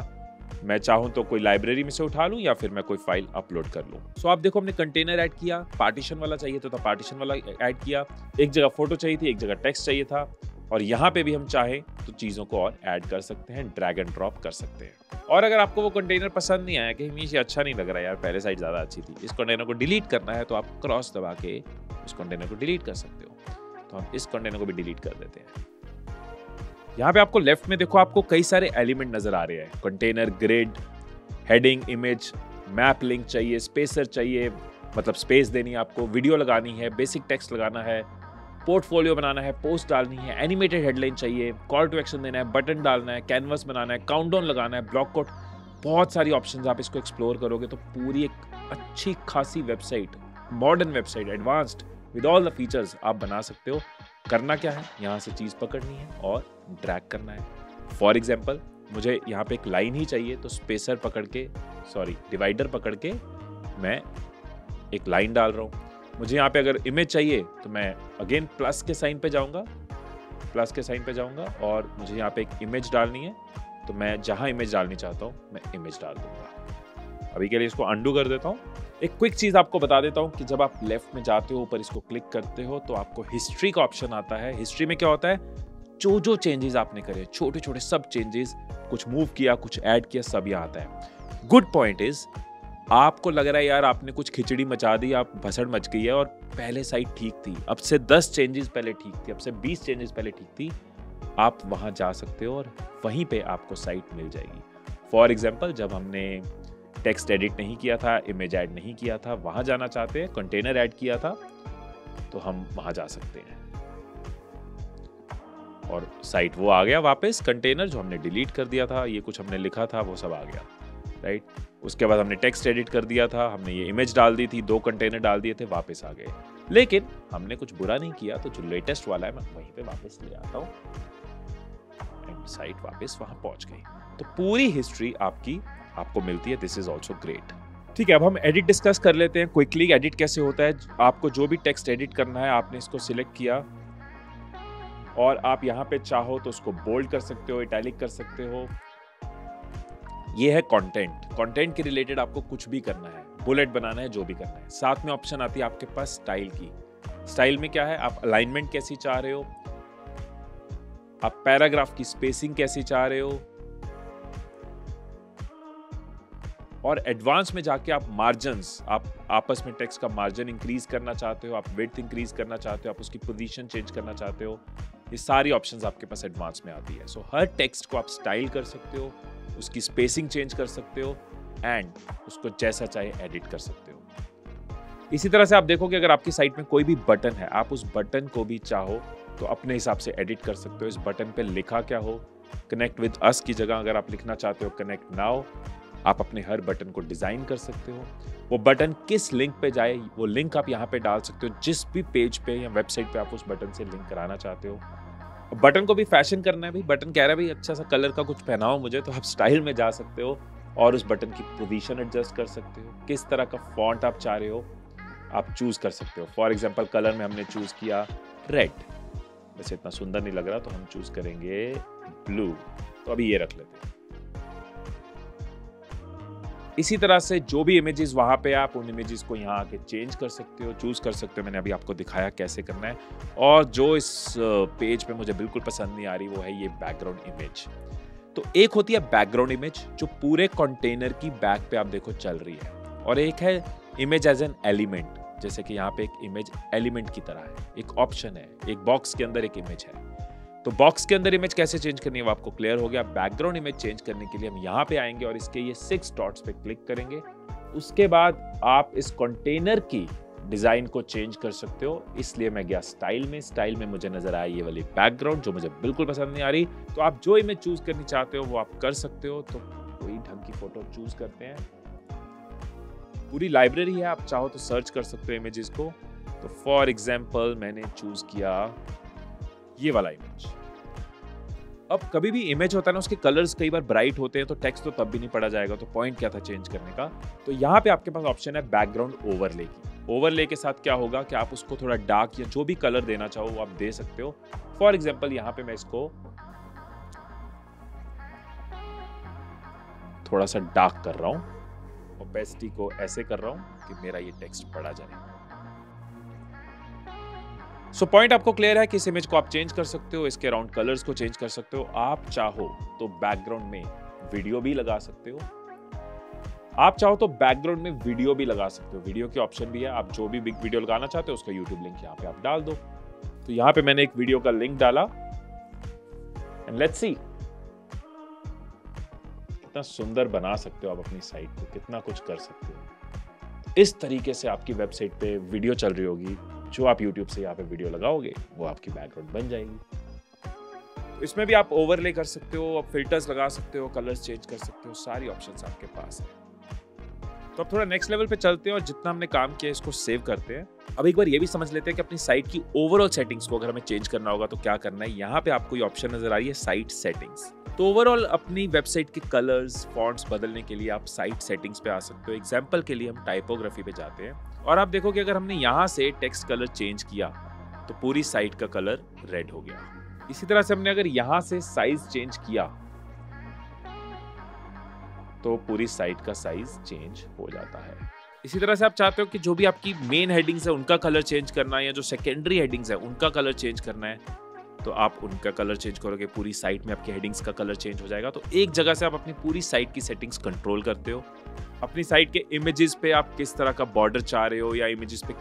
मैं चाहूं तो कोई लाइब्रेरी में से उठा लूं या फिर मैं कोई फाइल अपलोड कर लूं। सो आप देखो, हमने कंटेनर ऐड किया, पार्टीशन वाला चाहिए तो था पार्टीशन वाला ऐड किया, एक जगह फोटो चाहिए थी, एक जगह टेक्स्ट चाहिए था। और यहाँ पे भी हम चाहें तो चीज़ों को और ऐड कर सकते हैं, ड्रैग एंड ड्रॉप कर सकते हैं। और अगर आपको वो कंटेनर पसंद नहीं आया कि हमें ये अच्छा नहीं लग रहा यार, पहले साइट ज़्यादा अच्छी थी, इस कंटेनर को डिलीट करना है, तो आप क्रॉस दबा के उस कंटेनर को डिलीट कर सकते हो। तो हम इस कंटेनर को भी डिलीट कर देते हैं। यहाँ पे आपको लेफ्ट में देखो, आपको कई सारे एलिमेंट नजर आ रहे हैं, container, grid, heading, image, map link चाहिए, स्पेसर चाहिए, मतलब स्पेस देनी है आपको, वीडियो लगानी है, बेसिक टेक्स्ट लगाना है, पोर्टफोलियो बनाना है, पोस्ट डालनी है, एनिमेटेड हेडलाइन चाहिए, कॉल टू एक्शन देना है, बटन डालना है, कैनवस बनाना है, काउंटडाउन लगाना है, ब्लॉक कोड, बहुत सारी ऑप्शंस। आप इसको एक्सप्लोर करोगे तो पूरी एक अच्छी खासी website, modern website, advanced with all the features आप बना सकते हो। करना क्या है, यहाँ से चीज़ पकड़नी है और ड्रैग करना है। फॉर एग्जाम्पल मुझे यहाँ पे एक लाइन ही चाहिए, तो स्पेसर पकड़ के, डिवाइडर पकड़ के मैं एक लाइन डाल रहा हूँ। मुझे यहाँ पे अगर इमेज चाहिए तो मैं अगेन प्लस के साइन पे जाऊँगा, और मुझे यहाँ पे एक इमेज डालनी है, तो मैं जहाँ इमेज डालनी चाहता हूँ मैं इमेज डाल दूंगा। अभी के लिए इसको अंडू कर देता हूँ। एक क्विक चीज़ आपको बता देता हूँ कि जब आप लेफ्ट में जाते हो, ऊपर इसको क्लिक करते हो, तो आपको हिस्ट्री का ऑप्शन आता है। हिस्ट्री में क्या होता है, जो चेंजेस आपने करे, छोटे छोटे सब चेंजेस, कुछ मूव किया, कुछ ऐड किया, सब यहाँ आता है। गुड पॉइंट इज, आपको लग रहा है यार आपने कुछ खिचड़ी मचा दी, आप भसड़ मच गई है और पहले साइट ठीक थी, अब से 10 चेंजेस पहले ठीक थी, अब से 20 चेंजेस पहले ठीक थी, आप वहां जा सकते हो और वहीं पे आपको साइट मिल जाएगी। फॉर एग्जाम्पल जब हमने टेक्स्ट एडिट नहीं किया था, इमेज ऐड नहीं किया था, वहां जाना चाहते हैं, कंटेनर ऐड किया था, तो हम वहां जा सकते हैं और साइट वो आ गया वापस, कंटेनर जो हमने डिलीट कर दिया था, ये कुछ हमने लिखा था वो सब आ गया, राइट। उसके बाद हमने टेक्स्ट एडिट कर दिया था, हमने ये इमेज डाल दी थी, 2 कंटेनर डाल दिए थे, वापस आ गए। लेकिन हमने कुछ बुरा नहीं किया, तो जो लेटेस्ट वाला है मैं वहीं पे वापस ले आता हूँ एंड साइट वापस वहां पहुंच गई। तो पूरी हिस्ट्री आपको मिलती है। This is also great. ठीक है, अब हम एडिट डिस्कस कर लेते हैं क्विकली। एडिट कैसे होता है, आपको जो भी टेक्स्ट एडिट करना है आपने इसको सिलेक्ट किया और आप यहाँ पे चाहो तो उसको बोल्ड कर सकते हो, इटैलिक कर सकते हो। ये है कंटेंट के रिलेटेड आपको कुछ भी करना है, बुलेट बनाना है, जो भी करना है। साथ में ऑप्शन आती है आपके पास स्टाइल की। स्टाइल में क्या है, आप अलाइनमेंट कैसी चाह रहे हो, आप पैराग्राफ की स्पेसिंग कैसी चाह रहे हो, और एडवांस में जाके आप मार्जिन्स, आप आपस में टेक्स्ट का मार्जिन इंक्रीज करना चाहते हो, आप विड्थ इंक्रीज करना चाहते हो, आप उसकी पोजीशन चेंज करना चाहते हो, ये सारी ऑप्शंस आपके पास एडवांस में आती है। सो हर टेक्स्ट को आप स्टाइल कर सकते हो, उसकी स्पेसिंग चेंज कर सकते हो एंड उसको जैसा चाहे एडिट कर सकते हो। इसी तरह से आप देखोगे अगर आपकी साइट में कोई भी बटन है, आप उस बटन को भी चाहो तो अपने हिसाब से एडिट कर सकते हो। इस बटन पे लिखा क्या हो, कनेक्ट विद अस की जगह अगर आप लिखना चाहते हो कनेक्ट नाउ, आप अपने हर बटन को डिजाइन कर सकते हो। वो बटन किस लिंक पे जाए, वो लिंक आप यहाँ पे डाल सकते हो, जिस भी पेज पे या वेबसाइट पे आप उस बटन से लिंक कराना चाहते हो। बटन को भी फैशन करना है भाई, बटन कह रहा है भाई अच्छा सा कलर का कुछ पहनाओ मुझे, तो आप स्टाइल में जा सकते हो और उस बटन की पोजीशन एडजस्ट कर सकते हो। किस तरह का फॉन्ट आप चाह रहे हो आप चूज कर सकते हो। फॉर एग्जांपल कलर में हमने चूज किया रेड, वैसे इतना सुंदर नहीं लग रहा तो हम चूज करेंगे ब्लू, तो अभी ये रख लेते हैं। इसी तरह से जो भी इमेजेस वहां पे आप उन इमेजेस को यहाँ आके चेंज कर सकते हो, चूज कर सकते हो। मैंने अभी आपको दिखाया कैसे करना है। और जो इस पेज पे मुझे बिल्कुल पसंद नहीं आ रही वो है ये बैकग्राउंड इमेज। तो एक होती है बैकग्राउंड इमेज जो पूरे कंटेनर की बैक पे आप देखो चल रही है, और एक है इमेज एज एन एलिमेंट, जैसे कि यहाँ पे एक इमेज एलिमेंट की तरह है, एक ऑप्शन है, एक बॉक्स के अंदर एक इमेज है। तो बॉक्स के अंदर इमेज कैसे चेंज करनी है वो आपको क्लियर हो गया। बैकग्राउंड इमेज चेंज करने के लिए हम यहाँ पे आएंगे और इसके ये 6 डॉट्स पे क्लिक करेंगे। उसके बाद आप इस कंटेनर की डिजाइन को चेंज कर सकते हो। इसलिए मैं गया स्टाइल में, स्टाइल में मुझे नजर आई ये वाली बैकग्राउंड जो मुझे बिल्कुल पसंद नहीं आ रही। तो आप जो इमेज चूज करनी चाहते हो वो आप कर सकते हो। तो कोई ढंग की फोटो चूज करते हैं, पूरी लाइब्रेरी है, आप चाहो तो सर्च कर सकते हो इमेजेस को। तो फॉर एग्जाम्पल मैंने चूज किया ये वाला इमेज। अब कभी भी इमेज होता है ना, उसके कलर्स कई बार ब्राइट होते हैं तो टेक्स्ट तो तब भी नहीं पढ़ा जाएगा, तो पॉइंट क्या था चेंज करने का। तो यहाँ पे आपके पास ऑप्शन है बैकग्राउंड ओवरले की। ओवरले के साथ क्या होगा कि आप उसको थोड़ा डार्क या जो भी कलर देना चाहो वो आप दे सकते हो। फॉर एग्जाम्पल यहाँ पे मैं इसको थोड़ा सा डार्क कर रहा हूं, ओपेसिटी को ऐसे कर रहा हूं कि मेरा ये टेक्स्ट पढ़ा जाए। सो पॉइंट आपको क्लियर है कि इस इमेज को आप चेंज कर सकते हो, इसके अराउंड कलर्स को चेंज कर सकते हो। आप चाहो तो बैकग्राउंड में वीडियो भी लगा सकते हो, आप चाहो तो बैकग्राउंड में वीडियो भी लगा सकते हो। वीडियो की ऑप्शन भी है, आप जो भी बिग वीडियो लगाना चाहते हो उसका यूट्यूब लिंक यहाँ पे आप डाल दो। तो यहाँ पे मैंने एक वीडियो का लिंक डाला एंड लेट्स सी कितना सुंदर बना सकते हो आप अपनी साइट को, कितना कुछ कर सकते हो। इस तरीके से आपकी वेबसाइट पे वीडियो चल रही होगी, जो आप यूट्यूब से यहाँ पे वीडियो लगाओगे वो आपकी बैकग्राउंड बन जाएगी। इसमें भी आप ओवरले कर सकते हो, आप फिल्टर्स लगा सकते हो, कलर्स चेंज कर सकते हो, सारी ऑप्शंस आपके पास है। तो अब थोड़ा नेक्स्ट लेवल पे चलते हैं और जितना हमने काम किया इसको सेव करते हैं। अब एक बार ये भी समझ लेते हैं कि अपनी साइट की ओवरऑल सेटिंग्स को अगर हमें चेंज करना होगा तो क्या करना है। यहाँ पे आपको ये ऑप्शन नजर आ रही है साइट सेटिंग्स। तो ओवरऑल अपनी वेबसाइट के कलर्स, फॉन्ट्स बदलने के लिए आप साइट सेटिंग्स पे आ सकते हो। एग्जाम्पल के लिए हम टाइपोग्राफी पे जाते हैं और आप देखो कि अगर हमने यहाँ से टेक्स्ट कलर चेंज किया तो पूरी साइट का कलर रेड हो गया। इसी तरह से हमने अगर यहाँ से साइज चेंज किया तो पूरी साइट का साइज चेंज हो जाता है। इसी तरह से आप चाहते हो कि जो भी आपकी मेन हेडिंग्स है उनका कलर चेंज करना है या जो सेकेंडरी हेडिंग्स है उनका कलर चेंज करना है तो आप उनका कलर चेंज करोगे, पूरी साइट में आपकी हेडिंग्स का कलर चेंज हो जाएगा। तो एक जगह से आप अपनी पूरी साइट की सेटिंग्स कंट्रोल करते हो। अपनी साइट के इमेजेस पे आप किस तरह का बॉर्डर चाह रहे हो या इमेजेस पे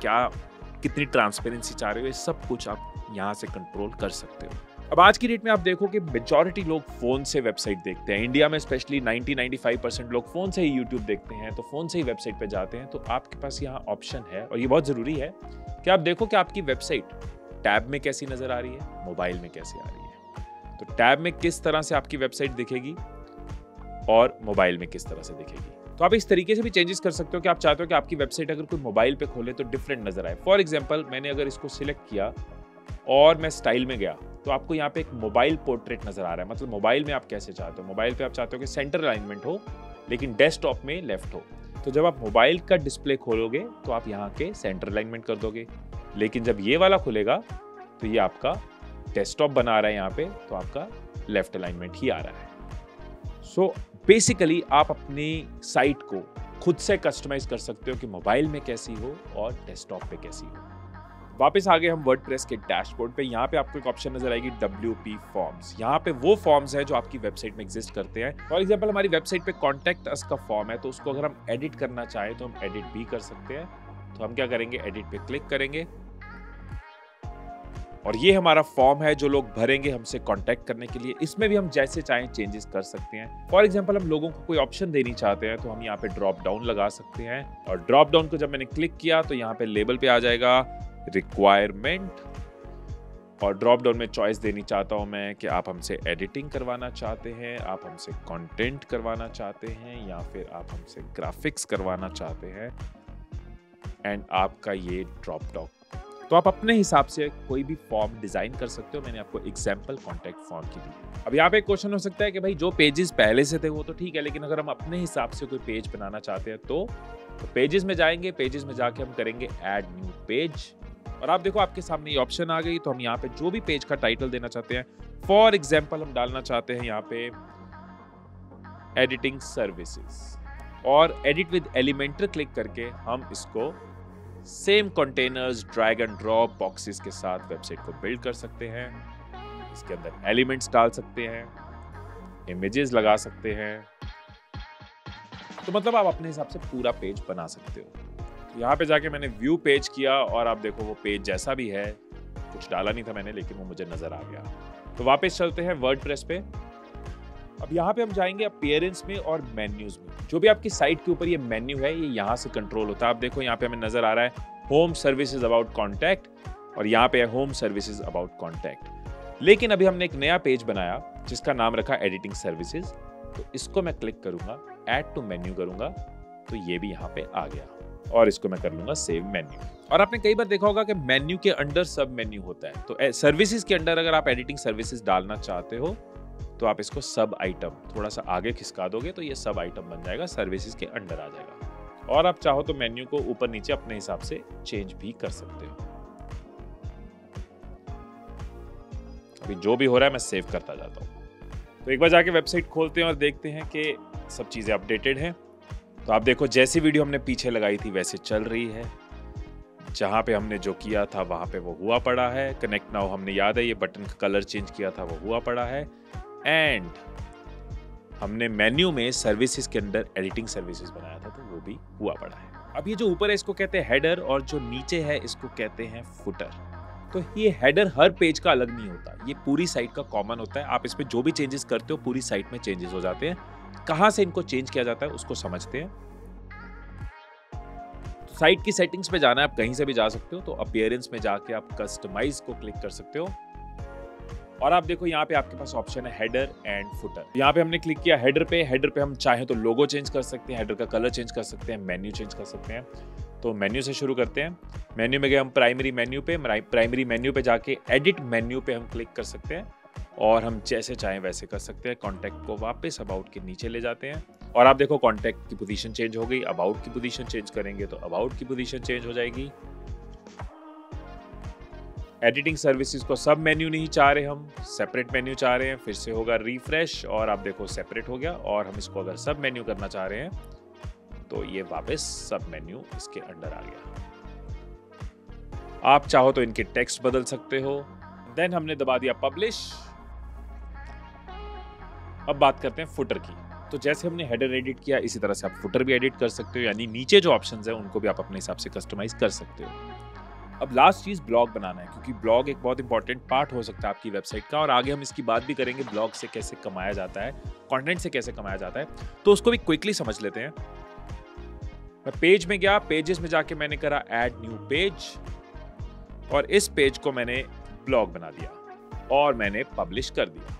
कितनी ट्रांसपेरेंसी चाह रहे हो, ये सब कुछ आप यहाँ से कंट्रोल कर सकते हो। अब आज की डेट में आप देखो कि मेजॉरिटी लोग फोन से वेबसाइट देखते हैं। इंडिया में स्पेशली 90-95% लोग फोन से ही यूट्यूब देखते हैं, तो फोन से ही वेबसाइट पे जाते हैं। तो आपके पास यहाँ ऑप्शन है और ये बहुत जरूरी है कि आप देखो कि आपकी वेबसाइट टैब में कैसी नजर आ रही है, मोबाइल में कैसी आ रही है। तो टैब में किस तरह से आपकी वेबसाइट दिखेगी और मोबाइल में किस तरह से दिखेगी। तो आप इस तरीके से भी चेंजेस कर सकते हो कि आप चाहते हो कि आपकी वेबसाइट अगर कोई मोबाइल पे खोले तो डिफरेंट नजर आए। फॉर एग्जाम्पल मैंने अगर इसको सिलेक्ट किया और मैं स्टाइल में गया तो आपको यहाँ पे एक मोबाइल पोर्ट्रेट नजर आ रहा है। मतलब मोबाइल में आप कैसे चाहते हो, मोबाइल पे आप चाहते हो कि सेंटर अलाइनमेंट हो लेकिन डेस्कटॉप में लेफ्ट हो। तो जब आप मोबाइल का डिस्प्ले खोलोगे तो आप यहाँ के सेंटर अलाइनमेंट कर दोगे, लेकिन जब ये वाला खुलेगा तो ये आपका डेस्कटॉप बना रहा है यहाँ पे, तो आपका लेफ्ट अलाइनमेंट ही आ रहा है। सो बेसिकली आप अपनी साइट को खुद से कस्टमाइज कर सकते हो कि मोबाइल में कैसी हो और डेस्कटॉप पे कैसी हो। वापस आ गए हम वर्डप्रेस के डैशबोर्ड पे। यहाँ पे आपको एक ऑप्शन नजर आएगी WP फॉर्म्स। यहाँ पे वो फॉर्म्स हैं जो आपकी वेबसाइट में एग्जिस्ट करते हैं। फॉर एग्जांपल हमारी वेबसाइट पे कॉन्टैक्ट अस का फॉर्म है, तो उसको अगर हम एडिट करना चाहें तो हम एडिट भी कर सकते हैं। तो हम क्या करेंगे, एडिट पे क्लिक करेंगे और ये हमारा फॉर्म है जो लोग भरेंगे हमसे कांटेक्ट करने के लिए। इसमें भी हम जैसे चाहें चेंजेस कर सकते हैं। फॉर एग्जांपल हम लोगों को कोई ऑप्शन देनी चाहते हैं तो हम यहाँ पे ड्रॉप डाउन लगा सकते हैं और ड्रॉप डाउन को जब मैंने क्लिक किया तो यहाँ पे लेबल पे आ जाएगा रिक्वायरमेंट और ड्रॉप डाउन में चॉइस देनी चाहता हूं मैं कि आप हमसे एडिटिंग करवाना चाहते हैं, आप हमसे कंटेंट करवाना चाहते हैं या फिर आप हमसे ग्राफिक्स करवाना चाहते हैं एंड आपका ये ड्रॉप डाउन। तो आप अपने हिसाब से कोई भी फॉर्म डिजाइन कर सकते हो। मैंने आपको एग्जांपल कॉन्टैक्ट फॉर्म की दी। अब यहाँ पे एक क्वेश्चन हो सकता है कि भाई जो पेजेस पहले से थे वो तो ठीक है, लेकिन अगर हम अपने हिसाब से कोई पेज बनाना चाहते हैं तो पेजेस में जाएंगे, पेजेस में जाके हम करेंगे ऐड न्यू पेज और आप देखो आपके सामने ये ऑप्शन आ गई। तो हम यहाँ पे जो भी पेज का टाइटल देना चाहते हैं, फॉर एग्जांपल हम डालना चाहते हैं यहाँ पे एडिटिंग सर्विसेज और एडिट विद एलिमेंटर क्लिक करके हम इसको same containers drag and drop boxes के साथ वेबसाइट को बिल्ड कर सकते हैं। इसके अंदर एलिमेंट्स डाल सकते हैं, इमेजेस लगा सकते हैं। तो मतलब आप अपने हिसाब से पूरा पेज बना सकते हो। यहाँ पे जाके मैंने व्यू पेज किया और आप देखो वो पेज जैसा भी है, कुछ डाला नहीं था मैंने लेकिन वो मुझे नजर आ गया। तो वापस चलते हैं वर्डप्रेस पे। अब यहाँ पे हम जाएंगे अपीयरेंस में और मेन्यूज में। जो भी आपकी साइट के ऊपर ये मेन्यू है ये यहाँ से कंट्रोल होता है। आप देखो यहाँ पे हमें नजर आ रहा है होम सर्विसेज अबाउट कॉन्टैक्ट और यहाँ पे है होम सर्विसेज अबाउट कॉन्टैक्ट। लेकिन अभी हमने एक नया पेज बनाया जिसका नाम रखा एडिटिंग सर्विसेज। तो इसको मैं क्लिक करूंगा, ऐड टू मेन्यू करूंगा तो ये भी यहाँ पे आ गया और इसको मैं कर लूंगा सेव मेन्यू। और आपने कई बार देखा होगा कि मेन्यू के अंडर सब मेन्यू होता है। तो सर्विसेज के अंडर अगर आप एडिटिंग सर्विसेज डालना चाहते हो तो आप इसको सब आइटम थोड़ा सा आगे खिसका दोगे तो ये सब आइटम बन जाएगा, सर्विसेज के अंडर आ जाएगा। और आप चाहो तो मेन्यू को ऊपर नीचे अपने हिसाब से चेंज भी कर सकते हो। अभी जो भी हो रहा है मैं सेव करता जाता हूँ। तो एक बार जाके वेबसाइट खोलते हैं और देखते हैं कि सब चीजें अपडेटेड हैं। तो आप देखो जैसी वीडियो हमने पीछे लगाई थी वैसे चल रही है। जहाँ पे हमने जो किया था वहाँ पे वो हुआ पड़ा है। कनेक्ट नाउ हमने याद है ये बटन का कलर चेंज किया था, वो हुआ पड़ा है। एंड हमने मेन्यू में सर्विसेज के अंदर एडिटिंग सर्विसेज बनाया था, तो वो भी हुआ पड़ा है। अब ये जो ऊपर है इसको कहते हैं हेडर और जो नीचे है इसको कहते हैं फुटर। तो ये हेडर हर पेज का अलग नहीं होता, ये पूरी साइट का कॉमन होता है। आप इसमें जो भी चेंजेस करते हो पूरी साइट में चेंजेस हो जाते हैं। कहाँ से इनको चेंज किया जाता है उसको समझते हैं। तो साइट की सेटिंग्स पे जाना है, आप कहीं से भी जा सकते हो। तो अपीयरेंस में जाके आप कस्टमाइज को क्लिक कर सकते हो और आप देखो यहाँ पे आपके पास ऑप्शन है हेडर एंड फुटर। यहाँ पे हमने क्लिक किया हेडर पे। हेडर पे हम चाहें तो लोगो चेंज कर सकते हैं, हेडर का कलर चेंज कर सकते हैं, मेन्यू चेंज कर सकते हैं। तो मेन्यू से शुरू करते हैं। मेन्यू में गए हम प्राइमरी मेन्यू पे। प्राइमरी मेन्यू पे जाके एडिट मेन्यू पे हम क्लिक कर सकते हैं और हम जैसे चाहें वैसे कर सकते हैं। कॉन्टैक्ट को वापस अबाउट के नीचे ले जाते हैं और आप देखो कॉन्टैक्ट की पोजीशन चेंज हो गई। अबाउट की पोजीशन चेंज करेंगे तो अबाउट की पोजीशन चेंज हो जाएगी। एडिटिंग सर्विसेज को सब मेन्यू नहीं चाह रहे, हम सेपरेट मेन्यू चाह रहे हैं। फिर से होगा रिफ्रेश और आप देखो सेपरेट हो गया। और हम इसको अगर सब मेन्यू करना चाह रहे हैं तो ये वापस सब मेन्यू इसके अंडर आ गया। आप चाहो तो इनके टेक्स्ट बदल सकते हो। देन हमने दबा दिया पब्लिश। अब बात करते हैं फुटर की। तो जैसे हमने हेडर एडिट किया इसी तरह से आप फुटर भी एडिट कर सकते हो, यानी नीचे जो ऑप्शंस हैं उनको भी आप अपने हिसाब से कस्टमाइज कर सकते हो। अब लास्ट चीज ब्लॉग बनाना है, क्योंकि ब्लॉग एक बहुत इंपॉर्टेंट पार्ट हो सकता है आपकी वेबसाइट का और आगे हम इसकी बात भी करेंगे ब्लॉग से कैसे कमाया जाता है, कंटेंट से कैसे कमाया जाता है। तो उसको भी क्विकली समझ लेते हैं। मैं पेज में गया, पेजेस में जाके मैंने करा ऐड न्यू पेज और इस पेज को मैंने ब्लॉग बना दिया और मैंने पब्लिश कर दिया।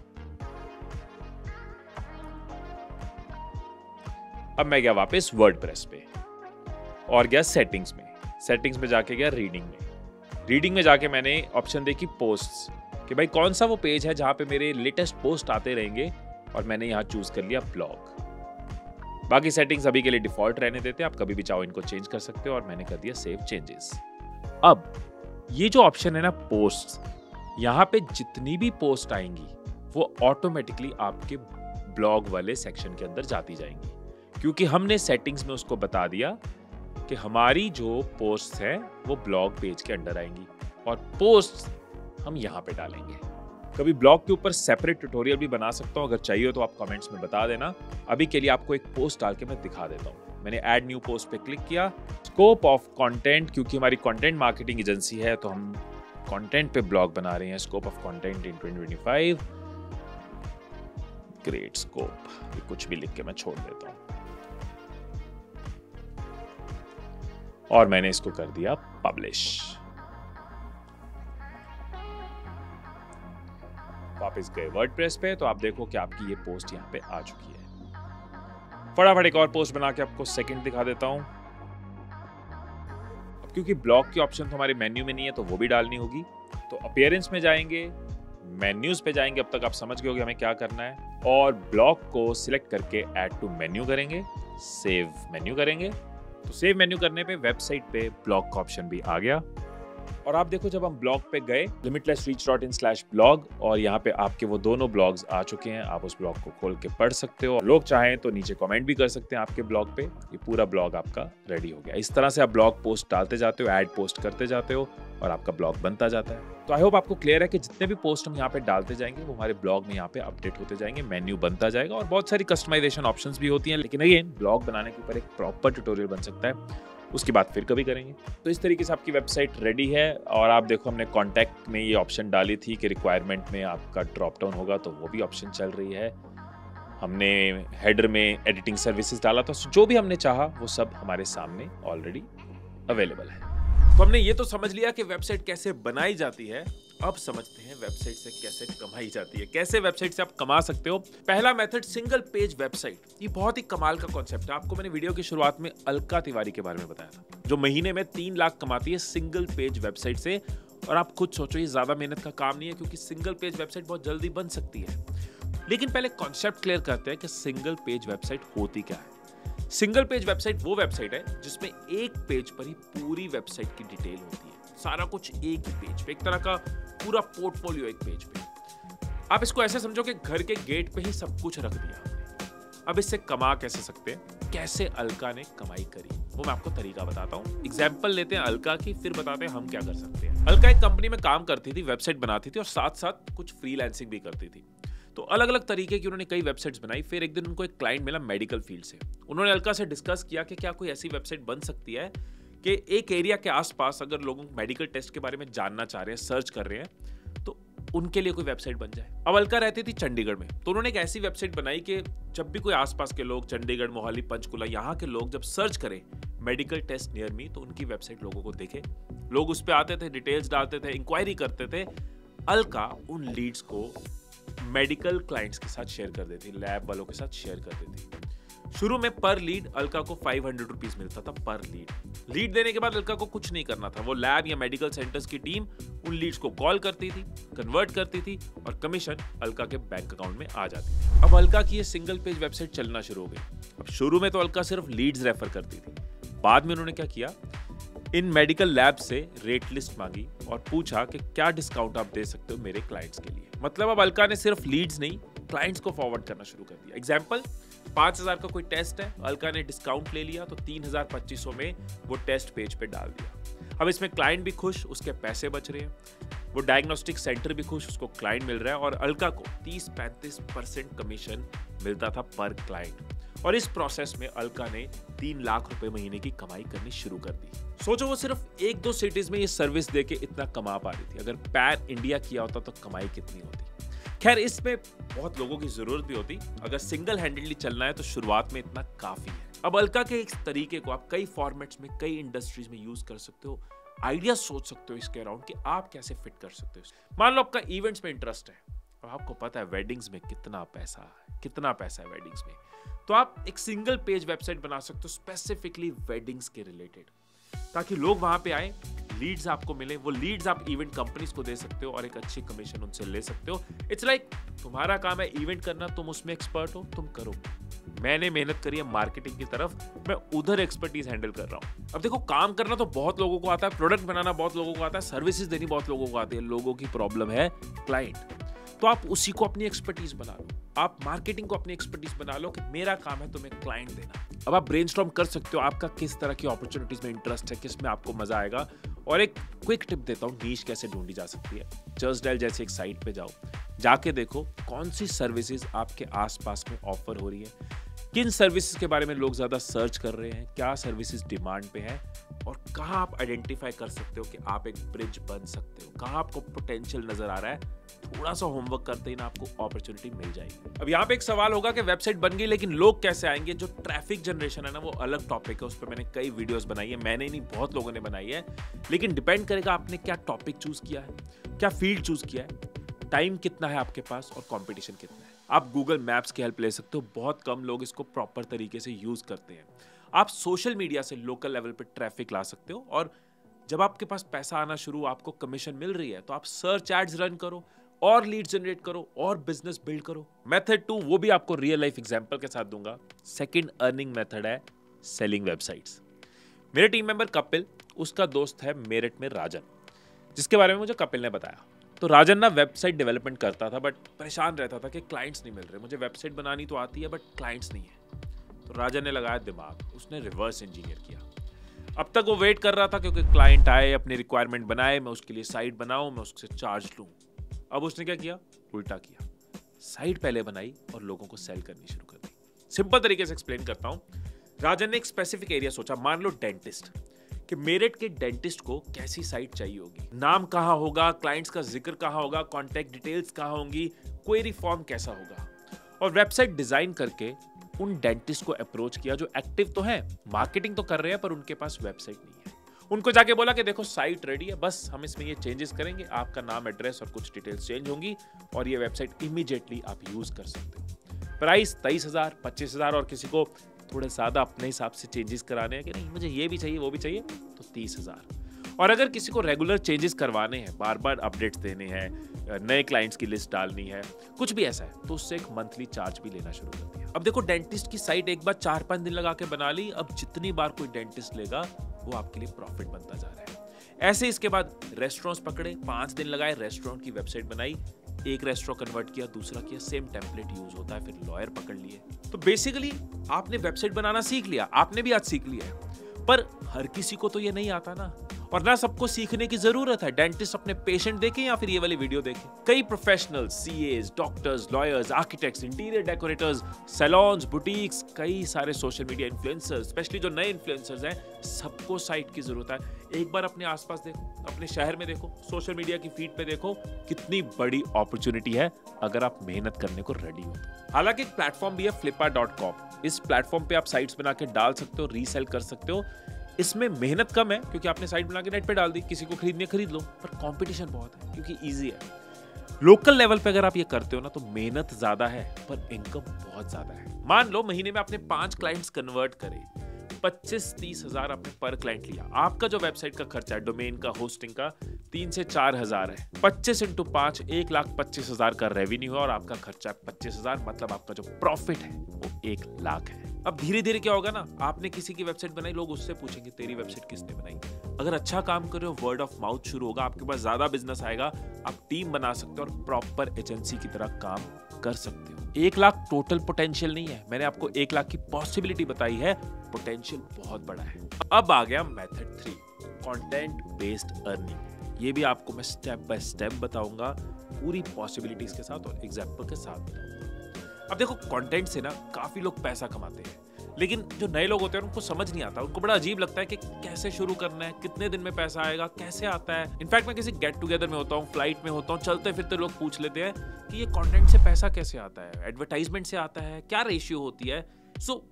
अब मैं गया वापस वर्डप्रेस पे और गया सेटिंग्स में। सेटिंग्स में जाके गया रीडिंग में। रीडिंग में जाके मैंने ऑप्शन देखी पोस्ट्स, कि भाई कौन सा वो पेज है जहां पे मेरे लेटेस्ट पोस्ट आते रहेंगे, और मैंने यहां चूज कर लिया ब्लॉग। बाकी सेटिंग्स अभी के लिए डिफॉल्ट रहने देते हैं, आप कभी भी चाहो इनको चेंज कर सकते हो और मैंने कर दिया सेव चेंजेस। अब ये जो ऑप्शन है ना पोस्ट, यहां पे जितनी भी पोस्ट आएंगी वो ऑटोमेटिकली आपके ब्लॉग वाले सेक्शन के अंदर जाती जाएंगी, क्योंकि हमने सेटिंग्स में उसको बता दिया कि हमारी जो पोस्ट है वो ब्लॉग पेज के अंडर आएंगी और पोस्ट हम यहाँ पे डालेंगे। कभी ब्लॉग के ऊपर सेपरेट ट्यूटोरियल भी बना सकता हूँ, अगर चाहिए हो तो आप कमेंट्स में बता देना। अभी के लिए आपको एक पोस्ट डाल के मैं दिखा देता हूँ। मैंने ऐड न्यू पोस्ट पे क्लिक किया। स्कोप ऑफ कंटेंट, क्योंकि हमारी कंटेंट मार्केटिंग एजेंसी है तो हम कंटेंट पे ब्लॉग बना रहे हैं। Scope of content in 2025, great scope, ये कुछ भी लिख के मैं छोड़ देता हूँ और मैंने इसको कर दिया पब्लिश। वापस गए वर्डप्रेस पे तो आप देखो कि आपकी ये पोस्ट यहाँ पे आ चुकी है। फटाफट एक और पोस्ट बना के आपको सेकंड दिखा देता हूं। अब क्योंकि ब्लॉग की ऑप्शन तो हमारे मेन्यू में नहीं है तो वो भी डालनी होगी। तो अपीयरेंस में जाएंगे, मेन्यूज पे जाएंगे, अब तक आप समझ गए होंगे हमें क्या करना है, और ब्लॉग को सिलेक्ट करके ऐड टू मेन्यू करेंगे, सेव मेन्यू करेंगे। तो सेव मेन्यू करने पे वेबसाइट पे ब्लॉग का ऑप्शन भी आ गया। और आप देखो जब हम ब्लॉग पे गए limitlessreach.in/blog और यहाँ पे आपके वो दोनों ब्लॉग्स आ चुके हैं। आप उस ब्लॉग को खोल के पढ़ सकते हो, लोग चाहें तो नीचे कमेंट भी कर सकते हैं आपके ब्लॉग पे। ये पूरा ब्लॉग आपका रेडी हो गया। इस तरह से आप ब्लॉग पोस्ट डालते जाते हो, ऐड पोस्ट करते जाते हो और आपका ब्लॉग बनता जाता है। तो आई होप आपको क्लियर है कि जितने भी पोस्ट हम यहाँ पे डालते जाएंगे वो हमारे ब्लॉग में यहाँ पे अपडेट होते जाएंगे, मेन्यू बनता जाएगा और बहुत सारी कस्टमाइजेशन ऑप्शंस भी होती हैं। लेकिन अगेन ब्लॉग बनाने के ऊपर एक प्रॉपर ट्यूटोरियल बन सकता है, उसकी बात फिर कभी करेंगे। तो इस तरीके से आपकी वेबसाइट रेडी है। और आप देखो हमने कॉन्टैक्ट में ये ऑप्शन डाली थी कि रिक्वायरमेंट में आपका ड्रॉप डाउन होगा, तो वो भी ऑप्शन चल रही है। हमने हेडर में एडिटिंग सर्विसेज डाला था, जो भी हमने चाहा वो सब हमारे सामने ऑलरेडी अवेलेबल है। तो हमने ये तो समझ लिया कि वेबसाइट कैसे बनाई जाती है। अब समझते हैं वेबसाइट से कैसे कमाई जाती है, कैसे वेबसाइट से आप कमा सकते हो। पहला मेथड सिंगल पेज वेबसाइट। ये बहुत ही कमाल का कॉन्सेप्ट है। आपको मैंने वीडियो की शुरुआत में अलका तिवारी के बारे में बताया था, जो महीने में 3 लाख कमाती है सिंगल पेज वेबसाइट से। और आप खुद सोचो ये ज्यादा मेहनत का काम नहीं है, क्योंकि सिंगल पेज वेबसाइट बहुत जल्दी बन सकती है। लेकिन पहले कॉन्सेप्ट क्लियर करते हैं कि सिंगल पेज वेबसाइट होती क्या है। सिंगल पेज वेबसाइट वो वेबसाइट है जिसमें एक पेज पर ही पूरी वेबसाइट की डिटेल होती है, सारा कुछ एक ही पेज पे, एक तरह का पूरा पोर्टफोलियो एक पेज पे। आप इसको ऐसे समझो कि घर के गेट पे ही सब कुछ रख दिया। अब इससे कमा कैसे सकते हैं, कैसे अलका ने कमाई करी, वो मैं आपको तरीका बताता हूँ। एग्जाम्पल लेते हैं अलका की, फिर बताते हैं हम क्या कर सकते हैं। अलका एक कंपनी में काम करती थी, वेबसाइट बनाती थी और साथ साथ कुछ फ्रीलांसिंग भी करती थी। तो अलग अलग तरीके की उन्होंने कई वेबसाइट्स बनाई। फिर एक दिन उनको एक क्लाइंट मिला मेडिकल फील्ड से। उन्होंने अलका से डिस्कस किया कि क्या कोई ऐसी वेबसाइट बन सकती है कि एक एरिया के आसपास अगर लोगों मेडिकल टेस्ट के बारे में जानना चाह रहे हैं, सर्च कर रहे हैं, तो उनके लिए कोई वेबसाइट बन जाए। अब अलका रहती थी चंडीगढ़ में, तो उन्होंने एक ऐसी वेबसाइट बनाई कि जब भी कोई आसपास के लोग, चंडीगढ़, मोहाली, पंचकुला, यहाँ के लोग जब सर्च करें मेडिकल टेस्ट नियर मी, तो उनकी वेबसाइट लोगों को दिखे। लोग उस पर आते थे, डिटेल्स डालते थे, इंक्वायरी करते थे। अलका उन लीड्स को मेडिकल क्लाइंट्स के साथ शेयर कर देती, लैब वालों के साथ शेयर कर देती। शुरू में पर लीड अलका को 500 रुपीज मिलता था पर लीड देने के बाद अलका को कुछ नहीं करना था। वो लैब या मेडिकल सेंटर्स की टीम उन लीड्स को कॉल करती थी, कन्वर्ट करती थी और कमीशन अलका के बैंक अकाउंट में आ जाती थी। अब अलका की ये सिंगल पेज वेबसाइट चलना शुरू हो गई। अब शुरू में तो अलका सिर्फ लीड्स रेफर करती थी, बाद में उन्होंने क्या किया, इन मेडिकल लैब से रेट लिस्ट मांगी और पूछा कि क्या डिस्काउंट आप दे सकते हो मेरे क्लाइंट्स के लिए। मतलब अब अलका ने सिर्फ लीड्स नहीं, क्लाइंट्स को फॉरवर्ड करना शुरू कर दिया। एग्जाम्पल, 5000 का कोई टेस्ट है, अलका ने डिस्काउंट ले लिया तो 3250 में वो टेस्ट पेज पे डाल दिया। अब इसमें क्लाइंट भी खुश, उसके पैसे बच रहे हैं, वो डायग्नोस्टिक सेंटर भी खुश, उसको क्लाइंट मिल रहा है और अलका को 30-35% कमीशन मिलता था पर क्लाइंट। और इस प्रोसेस में अलका ने 3 लाख रुपए महीने की कमाई करनी शुरू कर दी। सोचो वो सिर्फ 1-2 सिटीज में ये सर्विस देके इतना कमा पा रही थी। अगर पैर इंडिया किया होता तो कमाई कितनी होती। खैर, इसमें बहुत लोगों की जरूरत भी होती। अगर सिंगल हैंडेडली चलना है तो शुरुआत में इतना काफी है। अब अलका के इस तरीके को आप कई फॉर्मेट्स में, कई इंडस्ट्रीज में यूज कर सकते हो। आइडिया सोच सकते हो इसके अराउंड कि आप कैसे फिट कर सकते हो। मान लो आपका इवेंट्स में इंटरेस्ट है और आपको पता है वेडिंग्स में कितना पैसा है वेडिंग्स में, तो आप एक सिंगल पेज वेबसाइट बना सकते हो स्पेसिफिकली वेडिंग्स के रिलेटेड, ताकि लोग वहां पे आए, लीड्स आपको मिले, वो लीड्स आप इवेंट कंपनीज को दे सकते हो और एक अच्छी कमीशन उनसे ले सकते हो। इट्स लाइक तुम्हारा काम है इवेंट करना, तुम उसमें एक्सपर्ट हो, तुम करो। मैंने मेहनत करी है मार्केटिंग की तरफ, मैं उधर एक्सपर्टीज हैंडल कर रहा हूँ। अब देखो, काम करना तो बहुत लोगों को आता है, प्रोडक्ट बनाना बहुत लोगों को आता है, सर्विसेज देनी बहुत लोगों को आती है। लोगों की प्रॉब्लम है क्लाइंट, तो आप उसी को अपनी एक्सपर्टीज बना लो। आप मार्केटिंग को अपनी एक्सपर्टीज बना लो कि मेरा काम है तुम्हें क्लाइंट देना। अब आप ब्रेनस्टॉर्म कर सकते हो आपका किस तरह की अपॉर्चुनिटीज में इंटरेस्ट है, किस में आपको मजा आएगा। और एक क्विक टिप देता हूँ, नीश कैसे ढूंढी जा सकती है। जस्ट डायल जैसे एक साइट पे जाओ, जाके देखो कौन सी सर्विसेज आपके आसपास में ऑफर हो रही है, किन सर्विसेज के बारे में लोग ज्यादा सर्च कर रहे हैं, क्या सर्विसेज डिमांड पे है और कहाँ आप आइडेंटिफाई कर सकते हो कि आप एक ब्रिज बन सकते हो, कहाँ आपको पोटेंशियल नजर आ रहा है। थोड़ा सा होमवर्क करते ही ना आपको अपॉर्चुनिटी मिल जाएगी। अब यहाँ पे एक सवाल होगा कि वेबसाइट बन गई लेकिन लोग कैसे आएंगे। जो ट्रैफिक जनरेशन है ना, वो अलग टॉपिक है, उस पर मैंने कई वीडियोस बनाई है। मैंने नहीं, बहुत लोगों ने बनाई है, लेकिन डिपेंड करेगा आपने क्या टॉपिक चूज किया है, क्या फील्ड चूज किया है, टाइम कितना है आपके पास और कंपटीशन कितना है। आप गूगल मैप्स की हेल्प ले सकते हो, बहुत कम लोग इसको प्रॉपर तरीके से यूज करते हैं। आप सोशल मीडिया से लोकल लेवल पे ट्रैफिक ला सकते हो और जब आपके पास पैसा आना शुरू, आपको कमीशन मिल रही है, तो आप सर्च एड्स रन करो और लीड जनरेट करो और बिजनेस बिल्ड करो। मेथड 2, वो भी आपको रियल लाइफ एग्जांपल के साथ दूंगा। सेकंड अर्निंग मेथड है सेलिंग वेबसाइट्स। मेरे टीम मेंबर कपिल, उसका दोस्त है मेरठ में राजन, जिसके बारे में मुझे कपिल ने बताया। तो राजन ना वेबसाइट डेवलपमेंट करता था, बट परेशान रहता था कि क्लाइंट्स नहीं मिल रहे। मुझे वेबसाइट बनानी तो आती है बट क्लाइंट्स नहीं है। तो राजन ने लगाया दिमाग, उसने रिवर्स इंजीनियर किया। अब तक वो वेट कर रहा था क्योंकि क्लाइंट आए, अपनी रिक्वायरमेंट बनाए, मैं उसके लिए साइट बनाऊं, मैं उससे चार्ज लूं। अब उसने क्या किया, उल्टा किया। साइट पहले बनाई और लोगों को सेल करनी शुरू कर दी। सिंपल तरीके से एक्सप्लेन करता हूं। राजन ने एक स्पेसिफिक एरिया सोचा, मान लो डेंटिस्ट, कि मेरठ के डेंटिस्ट को कैसी साइट चाहिए होगी, नाम कहां होगा, क्लाइंट्स का जिक्र कहां होगा, कॉन्टैक्ट डिटेल्स कहां होंगी, क्वेरी फॉर्म कैसा होगा। और वेबसाइट डिजाइन करके उन डेंटिस्ट को अप्रोच किया जो एक्टिव तो है, मार्केटिंग तो कर रहे हैं, पर उनके पास वेबसाइट नहीं है। उनको जाके बोला कि देखो साइट रेडी है, बस हम इसमें ये चेंजेस करेंगे, आपका नाम, एड्रेस और कुछ डिटेल्स चेंज होंगी और ये वेबसाइट इमीडिएटली आप यूज कर सकते हो। प्राइस 23,000, 25,000 और किसी को थोड़े ज्यादा अपने हिसाब से चेंजेस कराने हैं कि नहीं मुझे ये भी चाहिए वो भी चाहिए, तो 30,000। और अगर किसी को रेगुलर चेंजेस करवाने हैं, बार बार अपडेट्स देने हैं, नए क्लाइंट्स की लिस्ट डालनी है, कुछ भी ऐसा है, तो उससे एक मंथली चार्ज भी लेना शुरू कर दिया। अब देखो, डेंटिस्ट की साइट एक बार 4-5 दिन लगा के बना ली, अब जितनी बार कोई डेंटिस्ट लेगा वो आपके लिए प्रॉफिट बनता जा रहा है। ऐसे इसके बाद रेस्टोरेंट्स पकड़े, 5 दिन लगाए, रेस्टोरेंट की वेबसाइट बनाई, एक रेस्टोरेंट कन्वर्ट किया, दूसरा किया, सेम टेम्पलेट यूज होता है, फिर लॉयर पकड़ लिए। तो बेसिकली आपने वेबसाइट बनाना सीख लिया, आपने भी आज सीख लिया है, पर हर किसी को तो ये नहीं आता ना, और ना सबको सीखने की जरूरत है। डेंटिस्ट अपने पेशेंट देखे या फिर ये वाली वीडियो देखे। कई professionals, CS, doctors, lawyers, architects, interior decorators, saloons, boutiques, कई सारे सोशल मीडिया इन्फ्लुएंसर्स, स्पेशली जो नए इन्फ्लुएंसर्स हैं, सबको साइट की जरूरत है। एक बार अपने आसपास देखो, अपने शहर में देखो, सोशल मीडिया की फीड पे देखो, कितनी बड़ी अपॉर्चुनिटी है अगर आप मेहनत करने को रेडी हो। हालांकि एक प्लेटफॉर्म भी है flippa.com। इस प्लेटफॉर्म पे आप साइट्स बना के डाल सकते हो, रीसेल कर सकते हो। इसमें मेहनत कम है क्योंकि आपने साइट बना के नेट पे डाल दी, किसी को खरीदनी है खरीद लो, पर कंपटीशन बहुत है क्योंकि इजी है। लोकल लेवल पे अगर आप ये करते हो ना तो मेहनत ज्यादा है पर इनकम बहुत ज्यादा है। मान लो महीने में आपने 5 क्लाइंट्स कन्वर्ट करे, 25-30 हजार आपने पर क्लाइंट लिया। आपका जो वेबसाइट का खर्चा है, डोमेन का, होस्टिंग का, 3 से 4 हजार है। 25 × 5 1,25,000 का रेवेन्यू है और आपका खर्चा 25,000, मतलब आपका जो प्रॉफिट है वो 1 लाख है। अब धीरे धीरे क्या होगा ना, आपने किसी की वेबसाइट बनाई, लोग उससे पूछेंगे तेरी वेबसाइट किसने बनाई। अगर अच्छा काम कर रहे हो, वर्ड ऑफ माउथ शुरू होगा, आपके पास ज्यादा बिजनेस आएगा, आप टीम बना सकते हो और प्रॉपर एजेंसी की तरह काम कर सकते हो। 1 लाख टोटल पोटेंशियल नहीं है, मैंने आपको 1 लाख की पॉसिबिलिटी बताई है, पोटेंशियल बहुत बड़ा है। अब आ गया मेथड 3, कंटेंट बेस्ड अर्निंग। ये भी आपको मैं स्टेप बाय स्टेप बताऊंगा, पूरी पॉसिबिलिटीज के साथ और एग्जांपल के साथ बताऊंगा। अब देखो, कंटेंट से ना काफी लोग पैसा कमाते हैं, लेकिन जो नए लोग होते हैं उनको समझ नहीं आता, उनको बड़ा अजीब लगता है कि कैसे शुरू करना है, कितने दिन में पैसा आएगा, कैसे आता है। इनफैक्ट मैं किसी गेट टुगेदर में होता हूँ, फ्लाइट में होता हूँ, चलते फिरते लोग पूछ लेते हैं कि ये कंटेंट से पैसा कैसे आता है, एडवर्टाइजमेंट से आता है, क्या रेशियो होती है। सो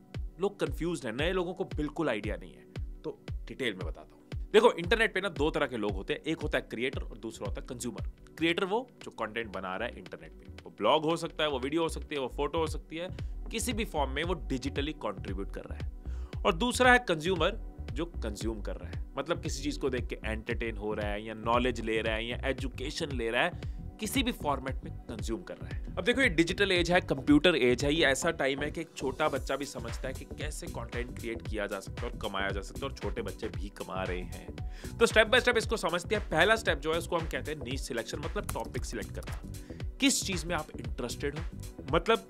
लोग कंफ्यूज्ड हैं, नए लोगों को बिल्कुल आइडिया नहीं है। तो डिटेल में बताता हूँ। देखो, इंटरनेट पे ना 2 तरह के लोग होते हैं, एक होता है क्रिएटर और दूसरा होता है कंज्यूमर। क्रिएटर वो जो कंटेंट बना रहा है इंटरनेट पे, वो ब्लॉग हो सकता है, वो वीडियो हो सकती है, वो फोटो हो सकती है, किसी भी फॉर्म में वो डिजिटली कंट्रीब्यूट कर रहा है। और दूसरा है कंज्यूमर, जो कंज्यूम कर रहा है, मतलब किसी चीज को देख के एंटरटेन हो रहा है या नॉलेज ले रहा है या एजुकेशन ले रहा है, किसी भी फॉर्मेट में कंज्यूम कर रहा है। अब देखो, ये डिजिटल एज है, कंप्यूटर एज है, ये ऐसा टाइम है कि एक छोटा बच्चा भी समझता है कि कैसे कंटेंट क्रिएट किया जा सकता है और कमाया जा सकता है, और छोटे बच्चे भी कमा रहे हैं। तो स्टेप बाय स्टेप इसको समझते हैं। पहला स्टेप जो है उसको हम कहते हैं नीश सिलेक्शन, मतलब टॉपिक सिलेक्ट करना। किस चीज में आप इंटरेस्टेड हो, मतलब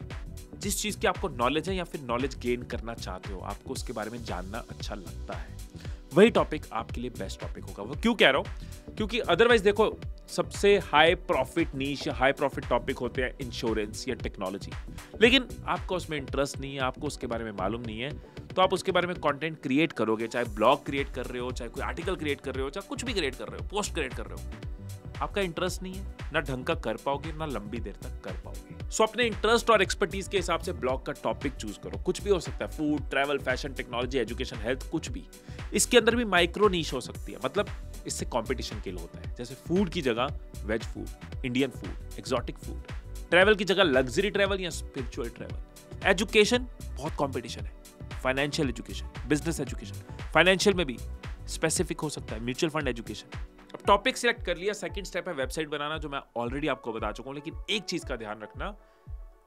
जिस चीज की आपको नॉलेज है या फिर नॉलेज गेन करना चाहते हो, आपको उसके बारे में जानना अच्छा लगता है, वही टॉपिक आपके लिए बेस्ट टॉपिक होगा। वो क्यों कह रहा हूं, क्योंकि अदरवाइज देखो, सबसे हाई प्रॉफिट नीश या हाई प्रॉफिट टॉपिक होते हैं इंश्योरेंस या टेक्नोलॉजी, लेकिन आपको उसमें इंटरेस्ट नहीं है, आपको उसके बारे में मालूम नहीं है, तो आप उसके बारे में कंटेंट क्रिएट करोगे, चाहे ब्लॉग क्रिएट कर रहे हो, चाहे कोई आर्टिकल क्रिएट कर रहे हो, चाहे कुछ भी क्रिएट कर रहे हो, पोस्ट क्रिएट कर रहे हो, आपका इंटरेस्ट नहीं है, ना ढंग का कर पाओगे, ना लंबी देर तक कर पाओगे। सो अपने इंटरेस्ट और एक्सपर्टीज के हिसाब से ब्लॉग का टॉपिक चूज करो। कुछ भी हो सकता है, food, travel, fashion, technology, education, health, कुछ भी। इसके अंदर भी माइक्रो नीश हो सकती है, मतलब इससे कंपटीशन के लिए होता है। जैसे फूड की जगह veg food, Indian food, exotic food, travel की जगह लग्जरी ट्रैवल या स्पिरिचुअल ट्रैवल, एजुकेशन बहुत कंपटीशन है, financial education, business education, financial में भी स्पेसिफिक हो सकता है, म्यूचुअल फंड एजुकेशन। अब टॉपिक सिलेक्ट कर लिया, सेकंड स्टेप है वेबसाइट बनाना, जो मैं ऑलरेडी आपको बता चुका हूं, लेकिन एक चीज का ध्यान रखना,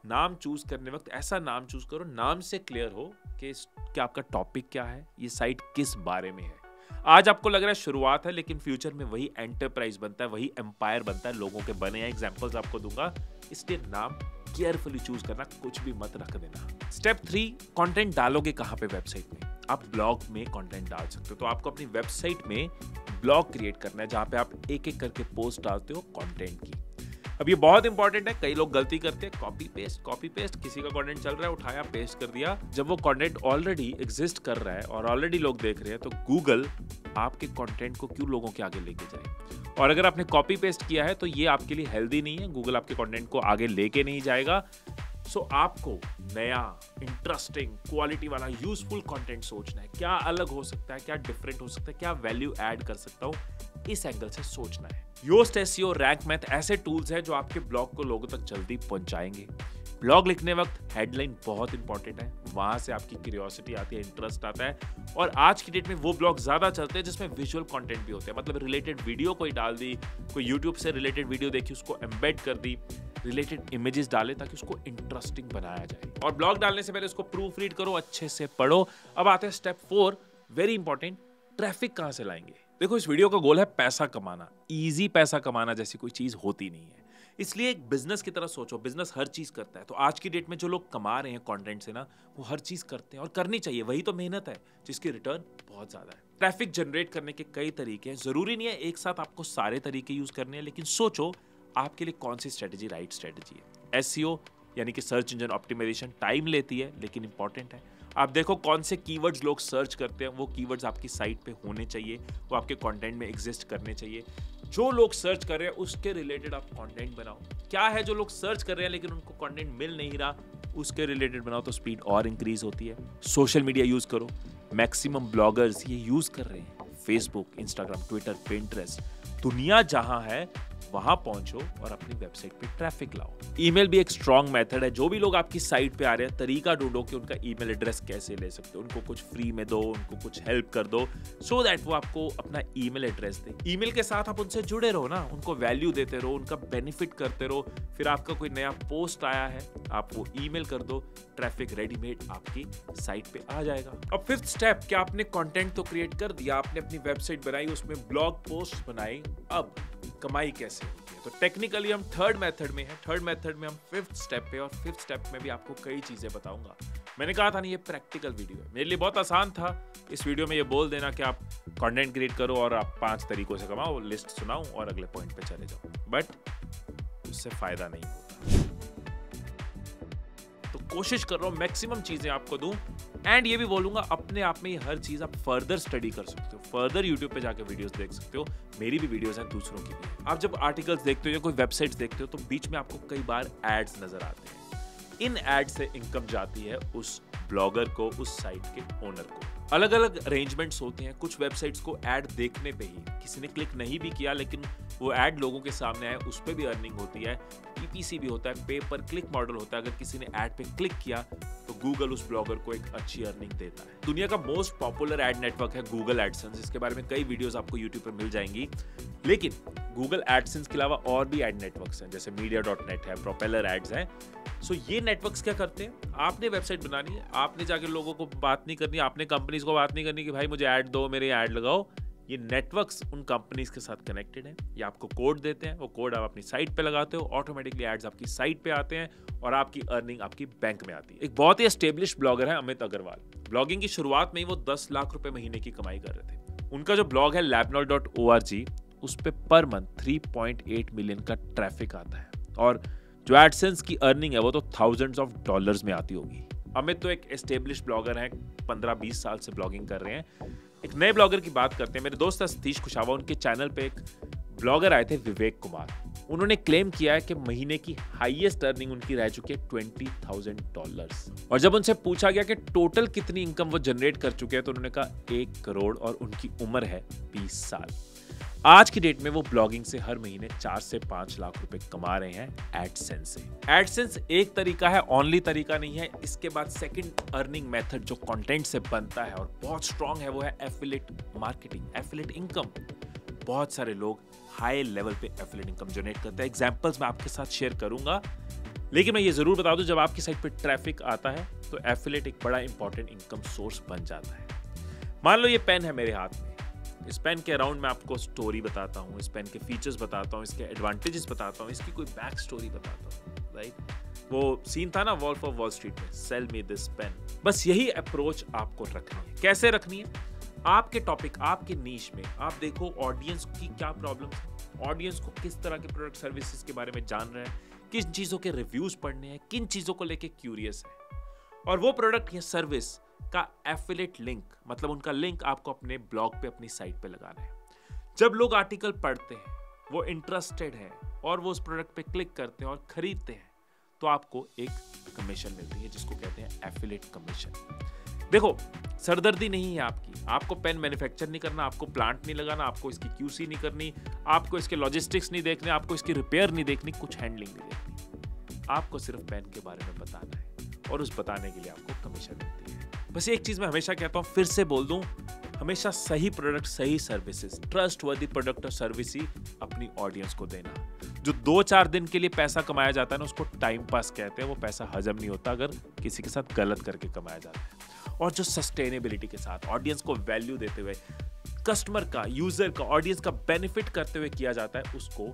नाम चूज करने वक्त ऐसा नाम चूज करो, नाम से क्लियर हो कि आपका टॉपिक क्या है, ये साइट किस बारे में है। आज आपको लग रहा है शुरुआत है, लेकिन फ्यूचर में वही एंटरप्राइज बनता है, वही एम्पायर बनता है, लोगों के बने हैं। एग्जांपल्स आपको दूंगा, इसलिए नाम केयरफुली चूज करना, कुछ भी मत रख देना। स्टेप 3, कंटेंट डालोगे कहां पे वेबसाइट में। आप ब्लॉग में कंटेंट डाल सकते हो, तो आपको अपनी वेबसाइट में ब्लॉग क्रिएट करना है जहां पे आप एक एक करके पोस्ट डालते हो कंटेंट की। अब ये बहुत इंपॉर्टेंट है, कई लोग गलती करते हैं, कॉपी पेस्ट, किसी का कंटेंट चल रहा है, उठाया पेस्ट कर दिया। जब वो कंटेंट ऑलरेडी एग्जिस्ट कर रहा है और ऑलरेडी लोग देख रहे हैं, तो गूगल आपके कंटेंट को क्यों लोगों के आगे लेके जाए। और अगर आपने कॉपी पेस्ट किया है तो ये आपके लिए हेल्दी नहीं है, गूगल आपके कंटेंट को आगे लेके नहीं जाएगा। सो आपको नया, इंटरेस्टिंग, क्वालिटी वाला, यूजफुल कंटेंट सोचना है। क्या अलग हो सकता है, क्या डिफरेंट हो सकता है, क्या वैल्यू ऐड कर सकता हूं, इस एंगल से सोचना है। योस्ट एसईओ, रैंक मैथ ऐसे टूल्स हैं जो आपके ब्लॉग को लोगों तक जल्दी पहुंचाएंगे। ब्लॉग लिखने वक्त हेडलाइन बहुत इंपॉर्टेंट है, वहां से आपकी क्यूरियोसिटी आती है, इंटरेस्ट आता है। और आज की डेट में वो ब्लॉग ज्यादा चलते हैं जिसमें विजुअल कंटेंट भी होते हैं, मतलब रिलेटेड वीडियो कोई डाल दी, कोई यूट्यूब से रिलेटेड वीडियो देखी, उसको एम्बेड कर दी, रिलेटेड इमेजेस डाले ताकि उसको इंटरेस्टिंग बनाया जाए। और ब्लॉग डालने से पहले उसको प्रूफ रीड करो, अच्छे से पढ़ो। अब आते हैं स्टेप 4, वेरी इंपॉर्टेंट, ट्रैफिक कहां से लाएंगे। देखो, इस वीडियो का गोल है पैसा कमाना। इजी पैसा कमाना जैसी कोई चीज होती नहीं है, इसलिए एक बिजनेस की तरह सोचो, बिजनेस हर चीज करता है। तो आज की डेट में जो लोग कमा रहे हैं कंटेंट से ना, वो हर चीज करते हैं और करनी चाहिए, वही तो मेहनत है जिसकी रिटर्न बहुत ज्यादा है। ट्रैफिक जनरेट करने के कई तरीके हैं, जरूरी नहीं है एक साथ आपको सारे तरीके यूज करने हैं, लेकिन सोचो आपके लिए कौन सी स्ट्रेटेजी राइट स्ट्रेटेजी है। एसईओ यानी कि सर्च इंजन ऑप्टिमाइजेशन टाइम लेती है लेकिन इंपॉर्टेंट है। आप देखो कौन से कीवर्ड्स लोग सर्च करते हैं, वो कीवर्ड्स आपकी साइट पे होने चाहिए, वो आपके कंटेंट में एग्जिस्ट करने चाहिए। जो लोग सर्च कर रहे हैं उसके रिलेटेड आप कंटेंट बनाओ। क्या है जो लोग सर्च कर रहे हैं लेकिन उनको कंटेंट मिल नहीं रहा, उसके रिलेटेड बनाओ तो स्पीड और इंक्रीज होती है। सोशल मीडिया यूज करो, मैक्सिमम ब्लॉगर्स ये यूज कर रहे हैं, फेसबुक, इंस्टाग्राम, ट्विटर, पिंटरेस्ट। दुनिया जहां है वहां पहुंचो और अपनी वेबसाइट पे ट्रैफिक लाओ। ईमेल भी एक स्ट्रॉन्ग मेथड है। जो भी लोग आपकी साइट पे आ रहे हैं, तरीका ढूंढो कि उनका ईमेल एड्रेस कैसे ले सकते हो, उनको कुछ फ्री में दो, उनको कुछ हेल्प कर दो, सो दैट वो आपको अपना ईमेल एड्रेस दे। ईमेल के साथ आप उनसे जुड़े रहो ना, उनको वैल्यू देते रहो, उनका बेनिफिट करते रहो। फिर आपका कोई नया पोस्ट आया है, आप वो ईमेल कर दो, ट्रैफिक रेडीमेड आपकी साइट पे आ जाएगा। अब फिफ्थ स्टेप, क्या आपने कंटेंट तो क्रिएट कर दिया, आपने अपनी वेबसाइट बनाई, उसमें ब्लॉग पोस्ट बनाई, अब कमाई कैसे होती है? तो टेक्निकली हम थर्ड मेथड में हैं। थर्ड मेथड में हम फिफ्थ स्टेप पे, और फिफ्थ स्टेप में भी आपको कई चीजें बताऊंगा। मैंने कहा था ना ये प्रैक्टिकल वीडियो है, मेरे लिए बहुत आसान था इस वीडियो में ये बोल देना कि आप कंटेंट क्रिएट करो और आप 5 तरीकों से कमाओ, लिस्ट सुनाऊं और अगले पॉइंट पे चले जाओ, बट उससे फायदा नहीं होता। तो कोशिश कर रहा हूं मैक्सिमम चीजें आपको दूं, एंड ये भी बोलूंगा अपने आप में ये हर चीज आप फर्दर स्टडी कर सकते हो, फर्दर यूट्यूब पे जाके वीडियोस देख सकते हो। मेरी भी वीडियोस हैं, दूसरों की भी। आप जब आर्टिकल्स देखते हो या कोई वेबसाइट्स देखते हो तो बीच में आपको कई बार एड्स नजर आते हैं। इन एड से इनकम जाती है उस ब्लॉगर को, उस साइट के ओनर को। अलग अलग अरेंजमेंट्स होते हैं। कुछ वेबसाइट्स को ऐड देखने पे ही, किसी ने क्लिक नहीं भी किया लेकिन वो ऐड लोगों के सामने आए, उस पे भी अर्निंग होती है। PPC भी होता है, पे पर क्लिक मॉडल होता है। अगर किसी ने ऐड पे क्लिक किया तो गूगल उस ब्लॉगर को एक अच्छी अर्निंग देता है। दुनिया का मोस्ट पॉपुलर एड नेटवर्क है गूगल एडसेंस। इसके बारे में कई वीडियोस आपको यूट्यूब पर मिल जाएंगी। लेकिन गूगल एडसेंस के अलावा और भी एड नेटवर्क्स हैं, जैसे media.net है, प्रोपेलर एड्स हैं। सो ये नेटवर्क्स क्या करते हैं, आपने वेबसाइट बनानी है, आपने जाके लोगों को बात नहीं करनी, आपने कंपनीज को बात नहीं करनी कि भाई मुझे ऐड दो, मेरे ऐड लगाओ। ये नेटवर्क्स उन कंपनीज के साथ कनेक्टेड हैं। ये आपको कोड देते हैं, वो कोड आप अपनी साइट पे लगाते हो, ऑटोमेटिकली एड्स आपकी साइट पे आते हैं और आपकी अर्निंग आपकी बैंक में आती है। एक बहुत ही एस्टेब्लिश ब्लॉगर है अमित अग्रवाल। ब्लॉगिंग की शुरुआत में ही वो 10 लाख रुपए महीने की कमाई कर रहे थे। उनका जो ब्लॉग है labnol.org, उस पे पर मंथ 3.8 मिलियन का ट्रैफिक आता है, और जो एडसेंस की अर्निंग है वो तो थाउजेंड्स ऑफ डॉलर्स में आती होगी। अमित तो एक एस्टेब्लिश ब्लॉगर हैं, 15-20 साल से ब्लॉगिंग कर रहे हैं। एक नए ब्लॉगर की बात करते हैं। मेरे दोस्त सतीश कुशावा, उनके चैनल पे एक ब्लॉगर आए थे विवेक कुमार। उन्होंने क्लेम किया है कि महीने की हाईएस्ट अर्निंग उनकी रह चुकी है $20,000। और जब उनसे पूछा गया कि टोटल कितनी इनकम वो जनरेट कर चुके हैं तो उन्होंने कहा 1 करोड़, और उनकी उम्र है 20 साल। आज की डेट में वो ब्लॉगिंग से हर महीने 4 से 5 लाख रुपए कमा रहे हैं एडसेंस से। एडसेंस एक तरीका है, ओनली तरीका नहीं है। इसके बाद सेकंड अर्निंग मेथड जो कंटेंट से बनता है और बहुत स्ट्रांग है, वो है एफिलिएट मार्केटिंग, एफिलिएट इनकम। बहुत सारे लोग हाई लेवल पे एफिलिएट इनकम जनरेट करते हैं। एग्जांपल्स मैं आपके साथ शेयर करूंगा, लेकिन मैं ये जरूर बता दूं, जब आपकी साइट पे ट्रैफिक आता है तो एफिलिएट एक बड़ा इंपॉर्टेंट इनकम सोर्स बन जाता है। मान लो ये पेन है मेरे हाथ में, इस पेन के अराउंड मैं आपको स्टोरी बताता हूँ, इस पेन के फीचर्स बताता हूँ, इसके एडवांटेजेस बताता हूँ, इसकी कोई बैक स्टोरी बताता हूँ, राइट? वो सीन था ना वॉल्फ ऑफ वॉल स्ट्रीट में, सेल मी दिस पेन। बस यही अप्रोच आपको रखनी है। कैसे रखनी है? आपके टॉपिक, आपके नीश में आप देखो ऑडियंस की क्या प्रॉब्लम है, ऑडियंस को किस तरह के प्रोडक्ट सर्विसेज के बारे में जान रहे हैं, किन चीजों के रिव्यूज पढ़ने हैं, किन चीजों को लेके क्यूरियस है, और वो प्रोडक्ट या सर्विस का एफिलिएट लिंक, मतलब उनका लिंक आपको अपने ब्लॉग पे, अपनी साइट पे लगाना है। जब लोग आर्टिकल पढ़ते हैं, वो इंटरेस्टेड है और वो उस प्रोडक्ट पे क्लिक करते हैं और खरीदते हैं, तो आपको एक कमीशन मिलती है जिसको कहते हैं एफिलिएट कमीशन। देखो, सरदर्दी नहीं है आपकी, आपको पेन मैन्युफैक्चर नहीं करना, आपको प्लांट नहीं लगाना, आपको इसकी QC नहीं करनी, आपको इसके लॉजिस्टिक्स नहीं देखने, आपको इसकी रिपेयर नहीं देखनी, कुछ हैंडलिंग नहीं देखनी। आपको सिर्फ पेन के बारे में बताना है और उस बताने के लिए आपको कमीशन मिलती है। बस एक चीज मैं हमेशा कहता हूं, फिर से बोल दूं, हमेशा सही प्रोडक्ट, सही सर्विसेज, ट्रस्टवर्दी प्रोडक्ट और सर्विस ही अपनी ऑडियंस को देना। जो 2-4 दिन के लिए पैसा कमाया जाता है ना, उसको टाइम पास कहते हैं। वो पैसा हजम नहीं होता अगर किसी के साथ गलत करके कमाया जाता है। और जो सस्टेनेबिलिटी के साथ, ऑडियंस को वैल्यू देते हुए, कस्टमर का, यूजर का, ऑडियंस का बेनिफिट करते हुए किया जाता है, उसको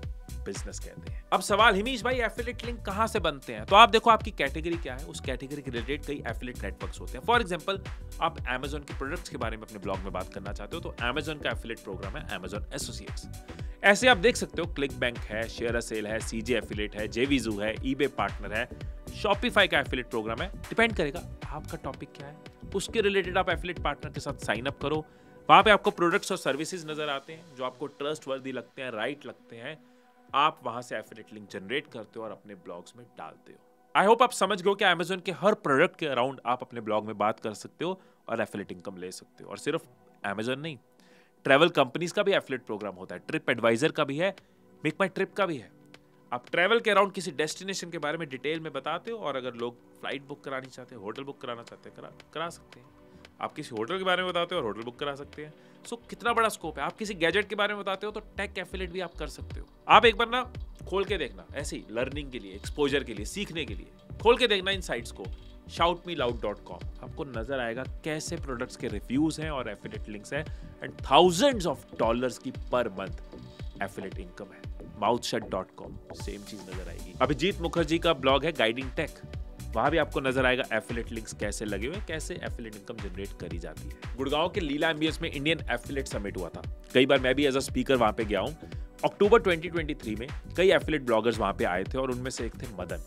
बिजनेस कहते हैं। अब सवाल, हिमीश भाई एफिलिएट लिंक कहां से बनते हैं? तो आप देखो आपकी कैटेगरी क्या है, उस कैटेगरी के रिलेटेड कई एफिलिएट नेटवर्क्स होते हैं। फॉर एग्जांपल, आप Amazon के प्रोडक्ट्स के बारे में अपने ब्लॉग में बात करना चाहते हो तो Amazon का एफिलिएट प्रोग्राम है Amazon एसोसिएट्स। ऐसे आप देख सकते हो क्लिक बैंक है, शेयर अ सेल है, सीजे एफिलिएट है, जेवीजू है, ईबे पार्टनर है, शॉपिफाई का एफिलिएट प्रोग्राम है। डिपेंड करेगा आपका टॉपिक क्या है, उसके रिलेटेड आप एफिलिएट पार्टनर के साथ साइन अप करो। वहां पे आपको प्रोडक्ट्स और सर्विसेज नजर आते हैं जो आपको ट्रस्ट वर्दी लगते हैं, राइट लगते हैं। आप वहां से एफिलिएट लिंक जनरेट करते हो और अपने ब्लॉग्स में डालते हो। आई होप आप समझ गए हो कि Amazon के हर प्रोडक्ट के अराउंड आप अपने ब्लॉग में बात कर सकते हो और एफिलिएट इनकम ले सकते हो। और सिर्फ Amazon नहीं, ट्रैवल कंपनीज का भी एफिलिएट प्रोग्राम होता है, ट्रिप एडवाइजर का भी है, मेक माई ट्रिप का भी है। आप ट्रैवल के अराउंड किसी डेस्टिनेशन के बारे में डिटेल में बताते हो और अगर लोग फ्लाइट बुक करानी चाहते हैं, होटल बुक कराना चाहते हैं, करा सकते हैं। आप किसी होटल के बारे में बताते हो और होटल बुक करा सकते हैं। सो कितना बड़ा स्कोप है। आप किसी गैजेट के बारे में बताते हो तो टेक एफिलिएट भी आप कर सकते हो। आप एक बार ना खोल के देखना, ऐसे ही लर्निंग के लिए, एक्सपोजर के लिए, सीखने के लिए खोल के देखना इन साइट्स को, shoutmeloud.com। आपको नजर आएगा कैसे प्रोडक्ट्स के रिव्यूज हैं और एफिलिएट लिंक्स हैं एंड थाउजेंड्स ऑफ डॉलर्स की पर मंथ एफिलिएट इनकम है। mouthshut.com सेम चीज नजर आएगी। अभिजीत मुखर्जी का ब्लॉग है गाइडिंग टेक, वहां भी आपको नजर आएगा एफिलिएट लिंक्स कैसे लगे हुए, कैसे एफिलिएट इनकम जनरेट करी जाती है। गुड़गांव के लीला एमबीएस में इंडियन एफिलिएट समिट हुआ था। कई बार मैं भी एज अ स्पीकर वहां पे गया हूं। अक्टूबर 2023 में कई एफिलिएट ब्लॉगर्स वहां पे आए थे और उनमें से एक थे मदन।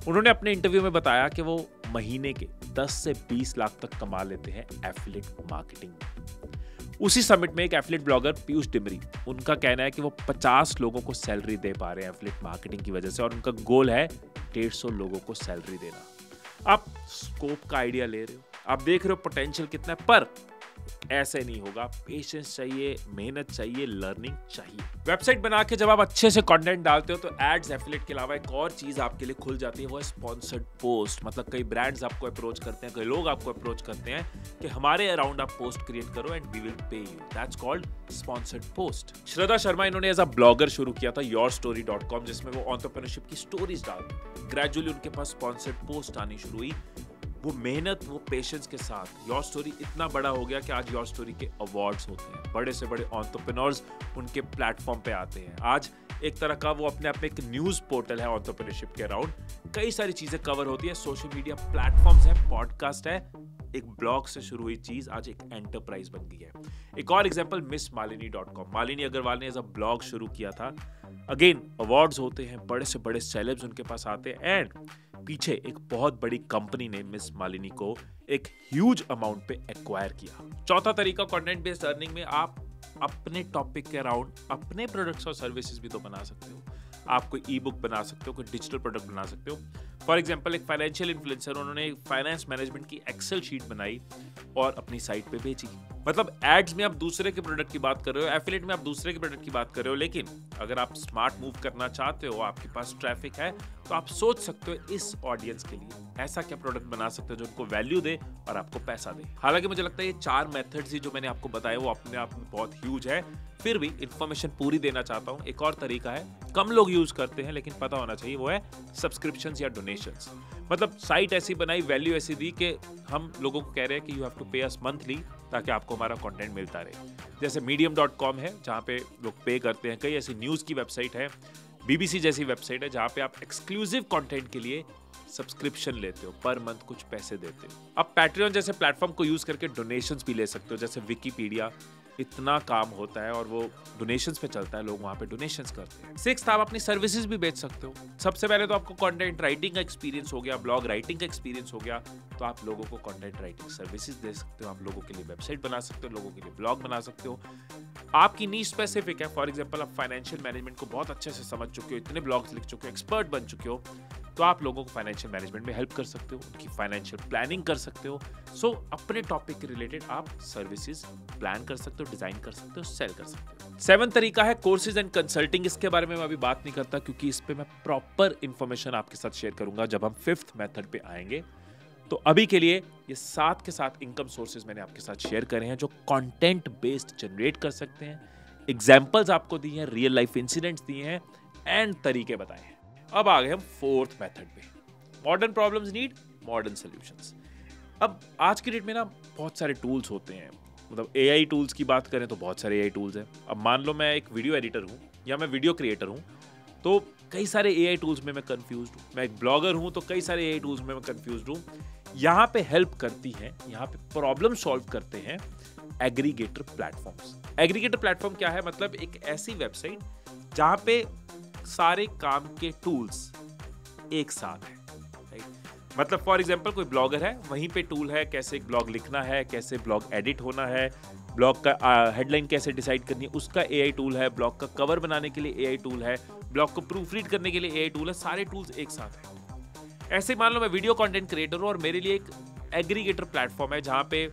उन्होंने अपने इंटरव्यू में बताया कि वो महीने के 10 से 20 लाख तक कमा लेते हैं एफिलिएट मार्केटिंग में। उसी समिट में एक एफिलिएट ब्लॉगर पीयूष डिमरी, उनका कहना है कि वो 50 लोगों को सैलरी दे पा रहे हैं एफिलिएट मार्केटिंग की वजह से और उनका गोल है 150 लोगों को सैलरी देना। आप स्कोप का आइडिया ले रहे हो, आप देख रहे हो पोटेंशियल कितना है, पर ऐसे नहीं होगा। पेशेंस चाहिए, मेहनत चाहिए, लर्निंग चाहिए। वेबसाइट बना के जब आप अच्छे से कंटेंट डालते हो तो एड्स एफिलिएट के अलावा एक और चीज आपके लिए खुल जाती है, वो है स्पॉन्सर्ड पोस्ट। मतलब कई ब्रांड्स आपको अप्रोच करते हैं, कई लोग आपको अप्रोच करते हैं कि हमारे अराउंड आप पोस्ट क्रिएट करो and we will pay you. That's called sponsored post. Shraddha Sharma इन्होंने एज अ ब्लॉगर शुरू किया था yourstory.com, जिसमें वो एंटरप्रेन्योरशिप की स्टोरीज डालते। ग्रेजुअली उनके पास स्पॉन्सर्ड पोस्ट आनी शुरू हुई। वो मेहनत, वो पेशेंस के साथ योर स्टोरी इतना बड़ा हो गया कि आज योर स्टोरी के अवार्ड्स होते हैं। बड़े से बड़े एंटरप्रेन्योर्स उनके प्लेटफॉर्म पे आते हैं। आज एक तरह का वो अपने आप में एक न्यूज़ पोर्टल है एंटरप्रेन्योरशिप के अराउंड। कई सारी चीज़ें कवर होती है, सोशल मीडिया प्लेटफॉर्म्स है, पॉडकास्ट है। एक ब्लॉग से शुरू हुई चीज़ आज एक एंटरप्राइज बन गई है। एक और एग्जाम्पल MissMalini.com, मालिनी अग्रवाल ने एज अ ब्लॉग शुरू किया था। अगेन अवार्ड्स होते हैं, बड़े से बड़े सेलेब्स उनके पास आते हैं एंड पीछे एक बहुत बड़ी कंपनी ने मिस मालिनी को एक ह्यूज अमाउंट पे एक्वायर किया। चौथा तरीका, कंटेंट बेस्ड अर्निंग में आप अपने टॉपिक के अराउंड अपने प्रोडक्ट्स और सर्विसेज भी तो बना सकते हो। आप कोई ई बुक बना सकते हो, कोई डिजिटल प्रोडक्ट बना सकते हो। फॉर एग्जाम्पल, एक फाइनेंशियल इन्फ्लुएंसर, उन्होंने फाइनेंस मैनेजमेंट की एक्सेल शीट बनाई और अपनी साइट पे बेची। मतलब एड्स में आप दूसरे के प्रोडक्ट की बात कर रहे हो, एफिलिएट में आप दूसरे के प्रोडक्ट की बात कर रहे हो, लेकिन अगर आप स्मार्ट मूव करना चाहते हो, आपके पास ट्रैफिक है, तो आप सोच सकते हो इस ऑडियंस के लिए ऐसा क्या प्रोडक्ट बना सकते हो जो उनको वैल्यू दे और आपको पैसा दे। हालांकि मुझे लगता है ये 4 मेथड्स ही जो मैंने आपको बताया वो अपने आप में बहुत ह्यूज है, फिर भी इंफॉर्मेशन पूरी देना चाहता हूं। एक और तरीका है, कम लोग यूज करते हैं लेकिन पता होना चाहिए, वो है सब्सक्रिप्शंस या डोनेशंस। मतलब साइट ऐसी बनाई, वैल्यू ऐसी दी कि हम लोगों को कह रहे हैं कि यू हैव टू पे अस मंथली ताकि आपको हमारा कंटेंट मिलता रहे। जैसे medium.com है जहां पे लोग पे करते हैं। कई ऐसी न्यूज़ की वेबसाइट है, BBC जैसी वेबसाइट है जहां पे आप एक्सक्लूसिव कंटेंट के लिए सब्सक्रिप्शन लेते हो, पर मंथ कुछ पैसे देते हो। अब पैट्रियन जैसे प्लेटफॉर्म को यूज करके डोनेशंस भी ले सकते हो। जैसे विकीपीडिया, इतना काम होता है और वो डोनेशंस पे चलता है, लोग वहां पे डोनेशंस करते हैं। 6th, आप अपनी सर्विसेज भी बेच सकते हो। सबसे पहले तो आपको कंटेंट राइटिंग का एक्सपीरियंस हो गया, ब्लॉग राइटिंग का एक्सपीरियंस हो गया, तो आप लोगों को कंटेंट राइटिंग सर्विसेज दे सकते हो। आप लोगों के लिए वेबसाइट बना सकते हो, लोगों के लिए ब्लॉग बना सकते हो। आपकी नीश स्पेसिफिक है। फॉर एग्जाम्पल, आप फाइनेंशियल मैनेजमेंट को बहुत अच्छे से समझ चुके हो, इतने ब्लॉग्स लिख चुके हो, एक्सपर्ट बन चुके हो, तो आप लोगों को फाइनेंशियल मैनेजमेंट में हेल्प कर सकते हो, उनकी फाइनेंशियल प्लानिंग कर सकते हो। सो अपने टॉपिक के रिलेटेड आप सर्विसेज प्लान कर सकते हो, डिजाइन कर सकते हो, सेल कर सकते हो। 7th तरीका है कोर्सेज एंड कंसल्टिंग। इसके बारे में मैं अभी बात नहीं करता क्योंकि इस पे मैं प्रॉपर इंफॉर्मेशन आपके साथ शेयर करूंगा जब हम 5th मेथड पे आएंगे। तो अभी के लिए ये 7 के 7 इनकम सोर्सेज मैंने आपके साथ शेयर करे हैं जो कंटेंट बेस्ड जनरेट कर सकते हैं। एग्जाम्पल्स आपको दी हैं, रियल लाइफ इंसिडेंट्स दिए हैं एंड तरीके बताए हैं। अब आ गए हम 4th मेथड पे, modern problems need modern solutions. अब आज की डेट में ना बहुत सारे टूल्स होते हैं, मतलब एआई टूल्स की बात करें तो बहुत सारे एआई टूल्स हैं। अब मान लो मैं एक वीडियो एडिटर हूँ या मैं वीडियो क्रिएटर हूँ, तो कई सारे एआई टूल्स में मैं कंफ्यूज्ड हूँ। मैं एक ब्लॉगर हूँ तो कई सारे एआई टूल्स में मैं कंफ्यूज्ड हूँ। यहाँ पे हेल्प करती हैं, यहाँ पे प्रॉब्लम सॉल्व करते हैं एग्रीगेटर प्लेटफॉर्म्स। एग्रीगेटर प्लेटफॉर्म क्या है? मतलब एक ऐसी वेबसाइट जहाँ पे सारे काम के टूल्स एक साथ हैं। मतलब फॉर एग्जांपल कोई ब्लॉगर है, वहीं पे टूल है कैसे एक ब्लॉग लिखना है, कैसे ब्लॉग एडिट होना है, ब्लॉग का हेडलाइन कैसे डिसाइड करनी है, उसका एआई टूल है, ब्लॉग का कवर बनाने के लिए एआई टूल है, ब्लॉग को प्रूफ रीड करने के लिए एआई टूल है, सारे टूल्स एक साथ हैं। ऐसे मान लो मैं वीडियो कंटेंट क्रिएटर हूँ और मेरे लिए एक एग्रीगेटर प्लेटफॉर्म है जहाँ पे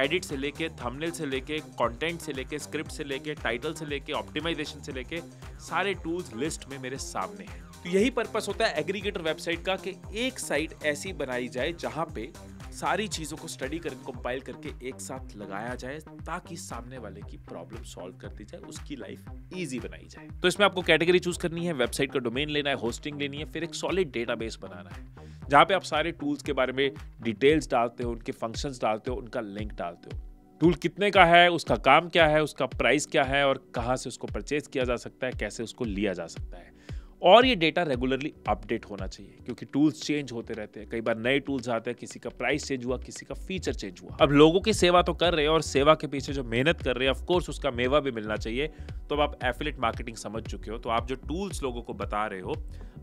एडिट से लेके, थंबनेल से लेके, कंटेंट से लेके, स्क्रिप्ट से लेके, टाइटल से लेके, ऑप्टिमाइजेशन से लेके सारे टूल्स लिस्ट में मेरे सामने हैं। तो यही पर्पस होता है एग्रीगेटर वेबसाइट का कि एक साइट ऐसी बनाई जाए जहां पे सारी चीजों को स्टडी करके कंपाइल करके एक साथ लगाया जाए ताकि सामने वाले की प्रॉब्लम सॉल्व कर दी जाए, उसकी लाइफ इजी बनाई जाए। तो इसमें आपको कैटेगरी चूज करनी है, वेबसाइट का डोमेन लेना है, होस्टिंग लेनी है, फिर एक सॉलिड डेटाबेस बनाना है जहां पे आप सारे टूल्स के बारे में डिटेल्स डालते हो, उनके फंक्शंस डालते हो, उनका लिंक डालते हो। टूल कितने का है, उसका काम क्या है, उसका प्राइस क्या है और कहां से उसको परचेज किया जा सकता है, कैसे उसको लिया जा सकता है। और ये डेटा रेगुलरली अपडेट होना चाहिए क्योंकि टूल्स चेंज होते रहते हैं। कई बार नए टूल्स आते हैं, किसी का प्राइस चेंज हुआ, किसी का फीचर चेंज हुआ। अब लोगों की सेवा तो कर रहे हैं और सेवा के पीछे जो मेहनत कर रहे हैं, ऑफ कोर्स उसका मेवा भी मिलना चाहिए। तो अब आप एफिलिएट मार्केटिंग समझ चुके हो, तो आप जो टूल्स लोगों को बता रहे हो,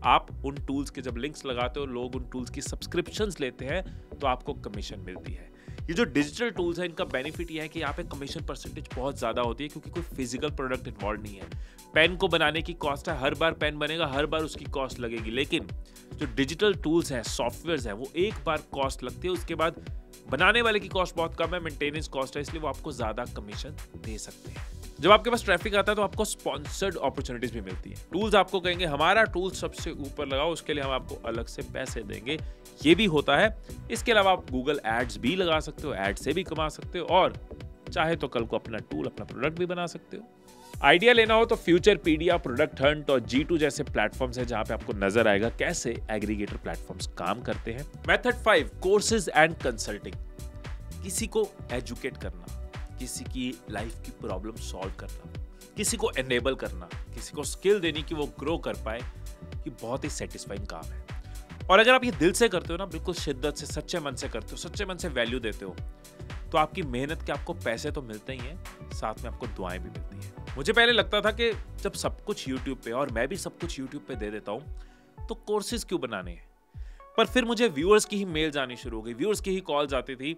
आप उन टूल्स के जब लिंक्स लगाते हो, लोग उन टूल्स की सब्सक्रिप्शंस लेते हैं तो आपको कमीशन मिलती है। ये जो डिजिटल टूल्स है, इनका बेनिफिट ये है कि यहाँ पे कमीशन परसेंटेज बहुत ज्यादा होती है क्योंकि कोई फिजिकल प्रोडक्ट इन्वॉल्व नहीं है। पेन को बनाने की कॉस्ट है, हर बार पेन बनेगा, हर बार उसकी कॉस्ट लगेगी। लेकिन जो डिजिटल टूल्स हैं, सॉफ्टवेयर है, वो एक बार कॉस्ट लगती है, उसके बाद बनाने वाले की कॉस्ट बहुत कम है, मेंटेनेंस कॉस्ट है, इसलिए वो आपको ज्यादा कमीशन दे सकते हैं। जब आपके पास ट्रैफिक आता है तो आपको स्पॉन्सर्ड अपॉर्चुनिटीज भी मिलती है। टूल्स आपको कहेंगे हमारा टूल सबसे ऊपर लगाओ, उसके लिए हम आपको अलग से पैसे देंगे, ये भी होता है। इसके अलावा आप गूगल एड्स भी लगा सकते हो, एड से भी कमा सकते हो और चाहे तो कल को अपना टूल, अपना प्रोडक्ट भी बना सकते हो। आइडिया लेना हो तो फ्यूचरपीडिया, प्रोडक्ट हंट और G2 जैसे प्लेटफॉर्म्स हैं जहां पे आपको नजर आएगा कैसे एग्रीगेटर प्लेटफॉर्म्स काम करते हैं। Method 5, courses and consulting. किसी को एजुकेट करना, किसी की लाइफ की प्रॉब्लम सॉल्व करना, किसी को एनेबल करना, किसी को स्किल देनी कि वो ग्रो कर पाए, ये बहुत ही सेटिस्फाइंग काम है। और अगर आप ये दिल से करते हो ना, बिल्कुल शिद्दत से, सच्चे मन से करते हो, सच्चे मन से वैल्यू देते हो, तो आपकी मेहनत के आपको पैसे तो मिलते ही हैं, साथ में आपको दुआएं भी मिलती हैं। मुझे पहले लगता था कि जब सब कुछ यूट्यूब पे, और मैं भी सब कुछ यूट्यूब पे दे देता हूं, तो कोर्सेज क्यों बनाने हैं। पर फिर मुझे व्यूअर्स की ही मेल्स आनी शुरू हो गई, व्यूअर्स की ही कॉल्स आती थी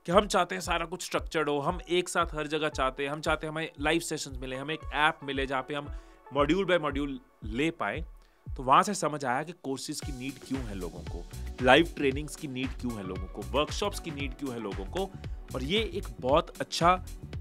कि हम चाहते हैं सारा कुछ स्ट्रक्चर्ड हो, हम एक साथ हर जगह चाहते हैं, हम चाहते हैं हमें लाइव सेशंस मिले, हमें एक ऐप मिले जहाँ पे हम मॉड्यूल बाय मॉड्यूल ले पाए। तो वहां से समझ आया कि कोर्सेज की नीड क्यों है लोगों को, लाइव ट्रेनिंग्स की नीड क्यों है लोगों को, वर्कशॉप्स की नीड क्यों है लोगों को। और ये एक बहुत अच्छा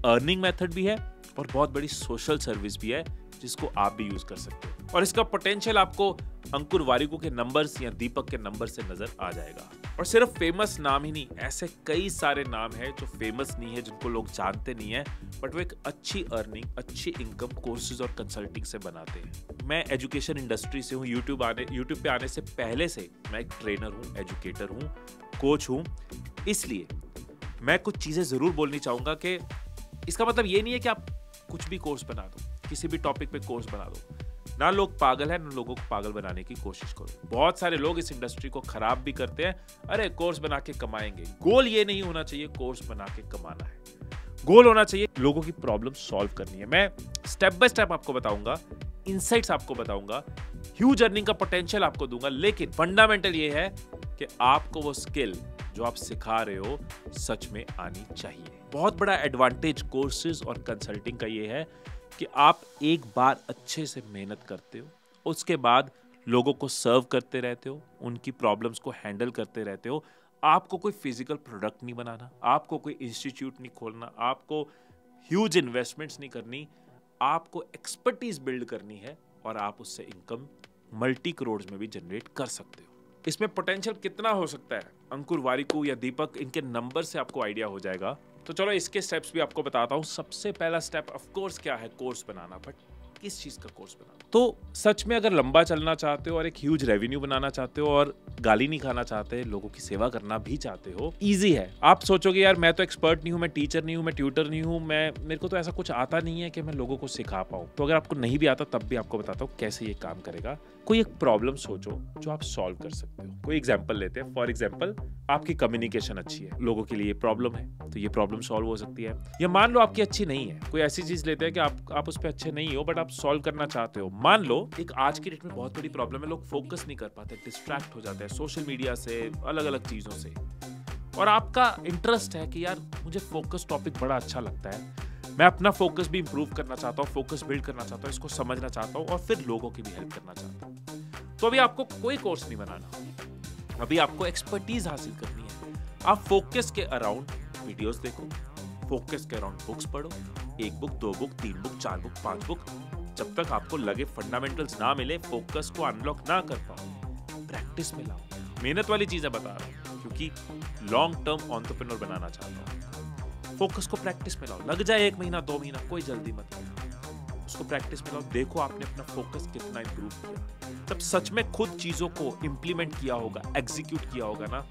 अर्निंग मेथड भी है और बहुत बड़ी सोशल सर्विस भी है जिसको आप भी यूज कर सकते हो। और इसका पोटेंशियल आपको अंकुर वारिको के नंबर्स या दीपक के नंबर से नजर आ जाएगा। और सिर्फ फेमस नाम ही नहीं, ऐसे कई सारे नाम हैं जो फेमस नहीं है, जिनको लोग जानते नहीं है, बट वो एक अच्छी अर्निंग, अच्छी इनकम कोर्सेज और कंसल्टिंग से बनाते हैं। मैं एजुकेशन इंडस्ट्री से हूँ, यूट्यूब पे आने से पहले से मैं एक ट्रेनर हूँ, एजुकेटर हूँ, कोच हूँ। इसलिए मैं कुछ चीजें जरूर बोलनी चाहूंगा कि इसका मतलब ये नहीं है कि आप कुछ भी कोर्स बना दो, किसी भी टॉपिक पे कोर्स बना दो। ना लोग पागल है, ना लोगों को पागल बनाने की कोशिश करो। बहुत सारे लोग इस इंडस्ट्री को खराब भी करते हैं, अरे कोर्स बना के कमाएंगे। गोल ये नहीं होना चाहिए कोर्स बना के कमाना है, गोल होना चाहिए लोगों की प्रॉब्लम सॉल्व करनी है। मैं स्टेप बाय स्टेप आपको बताऊंगा, इनसाइट्स आपको बताऊंगा, ह्यूज अर्निंग का पोटेंशियल आपको दूंगा, लेकिन फंडामेंटल ये है कि आपको वो स्किल जो आप सिखा रहे हो सच में आनी चाहिए। बहुत बड़ा एडवांटेज कोर्सेज और कंसल्टिंग का ये है कि आप एक बार अच्छे से मेहनत करते हो, उसके बाद लोगों को सर्व करते रहते हो, उनकी प्रॉब्लम्स को हैंडल करते रहते हो। आपको कोई फिजिकल प्रोडक्ट नहीं बनाना, आपको कोई इंस्टीट्यूट नहीं खोलना, आपको ह्यूज इन्वेस्टमेंट्स नहीं करनी, आपको एक्सपर्टीज बिल्ड करनी है और आप उससे इनकम मल्टी करोड़ में भी जनरेट कर सकते हो। इसमें पोटेंशियल कितना हो सकता है, अंकुर वारिको या दीपक, इनके नंबर से आपको आइडिया हो जाएगा। तो चलो इसके स्टेप्स भी आपको बताता हूँ। सबसे पहला स्टेप ऑफ कोर्स क्या है, कोर्स बनाना। बट किस चीज का कोर्स बनाऊं। तो सच में अगर लंबा चलना चाहते हो और एक ह्यूज रेवेन्यू बनाना चाहते हो और गाली नहीं खाना चाहते, लोगों की सेवा करना भी चाहते हो, इजी है। आप सोचोगे यार मैं तो एक्सपर्ट नहीं हूं, मैं टीचर नहीं हूं, मैं ट्यूटर नहीं हूं, मेरे को तो ऐसा कुछ आता नहीं है कि मैं लोगों को सिखा पाऊं। तो अगर आपको नहीं भी आता तब भी आपको बताता हूं कैसे ये काम करेगा। कोई एक प्रॉब्लम सोचो जो आप सॉल्व कर सकते हो। कोई एग्जांपल लेते हैं। फॉर एग्जांपल, आपकी कम्युनिकेशन अच्छी है, लोगों के लिए प्रॉब्लम है, तो ये प्रॉब्लम सॉल्व हो सकती है। या मान लो आपकी अच्छी नहीं है, कोई ऐसी चीज लेते हैं कि आप उस पर अच्छे नहीं हो बट आप सॉल्व करना चाहते हो। मान लो एक आज की डेट में बहुत बड़ी प्रॉब्लम है, लोग फोकस नहीं कर पाते, डिस्ट्रैक्ट हो जाते हैं सोशल मीडिया से, अलग अलग चीजों से, और आपका इंटरेस्ट है कि यार मुझे फोकस टॉपिक बड़ा अच्छा लगता है, मैं अपना फोकस भी इंप्रूव करना चाहता हूँ, फोकस बिल्ड करना चाहता हूँ, इसको समझना चाहता हूँ और फिर लोगों की भी हेल्प करना चाहता हूँ। तो अभी आपको कोई कोर्स नहीं बनाना, अभी आपको एक्सपर्टीज हासिल करनी है। आप फोकस के अराउंड वीडियोस देखो, फोकस के अराउंड बुक्स पढ़ो, 1 book, 2 book, 3 book, 4 book, 5 book, जब तक आपको लगे फंडामेंटल्स ना मिले, फोकस को अनलॉक ना कर पाओ, प्रैक्टिस में लाओ। मेहनत वाली चीजें बता रहा हूँ क्योंकि लॉन्ग टर्म एंटरप्रेन्योर बनाना चाहता हूँ। फोकस को प्रैक्टिस में लाओ, लग जाए 1 महीना 2 महीना, कोई जल्दी मत करो, उसको प्रैक्टिस में लाओ। देखो आपने अपना फोकस कितना इंप्रूव किया, तब सच में खुद चीजों को इंप्लीमेंट किया होगा, एग्जीक्यूट किया होगा ना,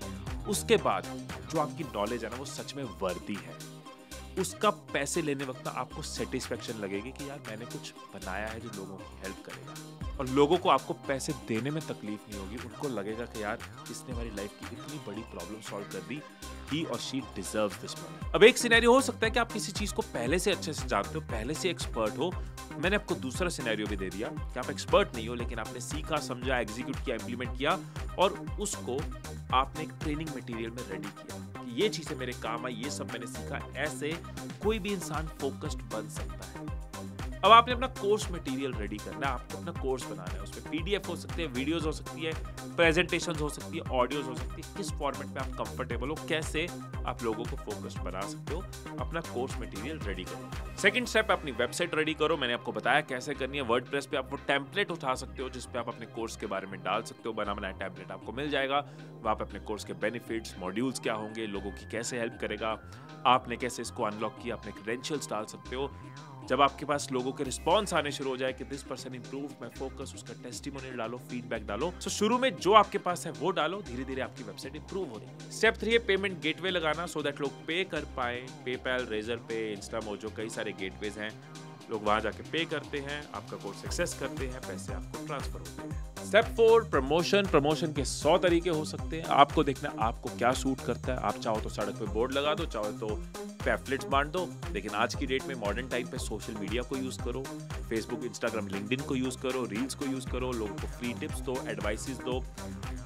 उसके बाद जो आपकी नॉलेज है ना वो सच में वर्दी है। उसका पैसे लेने वक्त ना आपको सेटिस्फेक्शन लगेगी कि यार मैंने कुछ बनाया है जो लोगों की हेल्प करेगा, और लोगों को आपको पैसे देने में तकलीफ नहीं होगी, उनको लगेगा कि यार इसने हमारी लाइफ की इतनी बड़ी प्रॉब्लम सॉल्व कर दी, he or she deserves this money। अब एक सिनेरियो हो सकता है कि आप किसी चीज को पहले से अच्छे से जानते हो, पहले से एक्सपर्ट हो। मैंने आपको दूसरा सिनेरियो भी दे दिया कि आप एक्सपर्ट नहीं हो लेकिन आपने सीखा, समझा, एग्जीक्यूट किया, इंप्लीमेंट किया और उसको आपने एक ट्रेनिंग मटेरियल में रेडी किया कि ये चीजें मेरे काम आई, ये सब मैंने सीखा। ऐसे कोई भी इंसान फोकस्ड बन सकता है। अब आपने अपना कोर्स मटेरियल रेडी करना है, आपको अपना कोर्स बनाना है, उसमें पीडीएफ हो सकती है, वीडियोस हो सकती है, प्रेजेंटेशंस हो सकती है, ऑडियोज हो सकती है, किस फॉर्मेट में आप कंफर्टेबल हो, कैसे आप लोगों को फोकस्ड बना सकते हो, अपना कोर्स मटेरियल रेडी करो। सेकंड स्टेप, अपनी वेबसाइट रेडी करो। मैंने आपको बताया कैसे करनी है। वर्डप्रेस पे आप वो टेम्पलेट उठा सकते हो जिस पे आप अपने कोर्स के बारे में डाल सकते हो, बना बनाया टेम्पलेट आपको मिल जाएगा। वहाँ पे अपने कोर्स के बेनिफिट्स, मॉड्यूल्स क्या होंगे, लोगों की कैसे हेल्प करेगा, आपने कैसे इसको अनलॉक किया, अपने क्रेडेंशियल्स डाल सकते हो। जब आपके पास लोगों के रिस्पॉन्स आने शुरू हो जाए कि this person improve my focus, उसका टेस्टिमोनियल डालो, फीडबैक डालो। सो शुरू में जो आपके पास है वो डालो, धीरे धीरे आपकी वेबसाइट इंप्रूव हो रही है। स्टेप 3 है पेमेंट गेटवे लगाना, सो दैट लोग पे कर पाए। पेपैल, रेजर पे, इंस्टामोजो, कई सारे गेटवेज हैं, लोग वहां जाके पे करते हैं, आपका कोर्स एक्सेस करते हैं, पैसे आपको ट्रांसफर होते हैं। Step 4 promotion. प्रमोशन के 100 तरीके हो सकते हैं, आपको देखना आपको क्या सूट करता है। आप चाहो तो सड़क पे बोर्ड लगा दो, चाहो तो पैम्फलेट्स बांट दो, लेकिन आज की डेट में मॉडर्न टाइम पे सोशल मीडिया को यूज करो, फेसबुक, इंस्टाग्राम, लिंक्डइन को यूज करो, रील्स को यूज करो, लोगों को फ्री टिप्स दो, एडवाइसेस दो,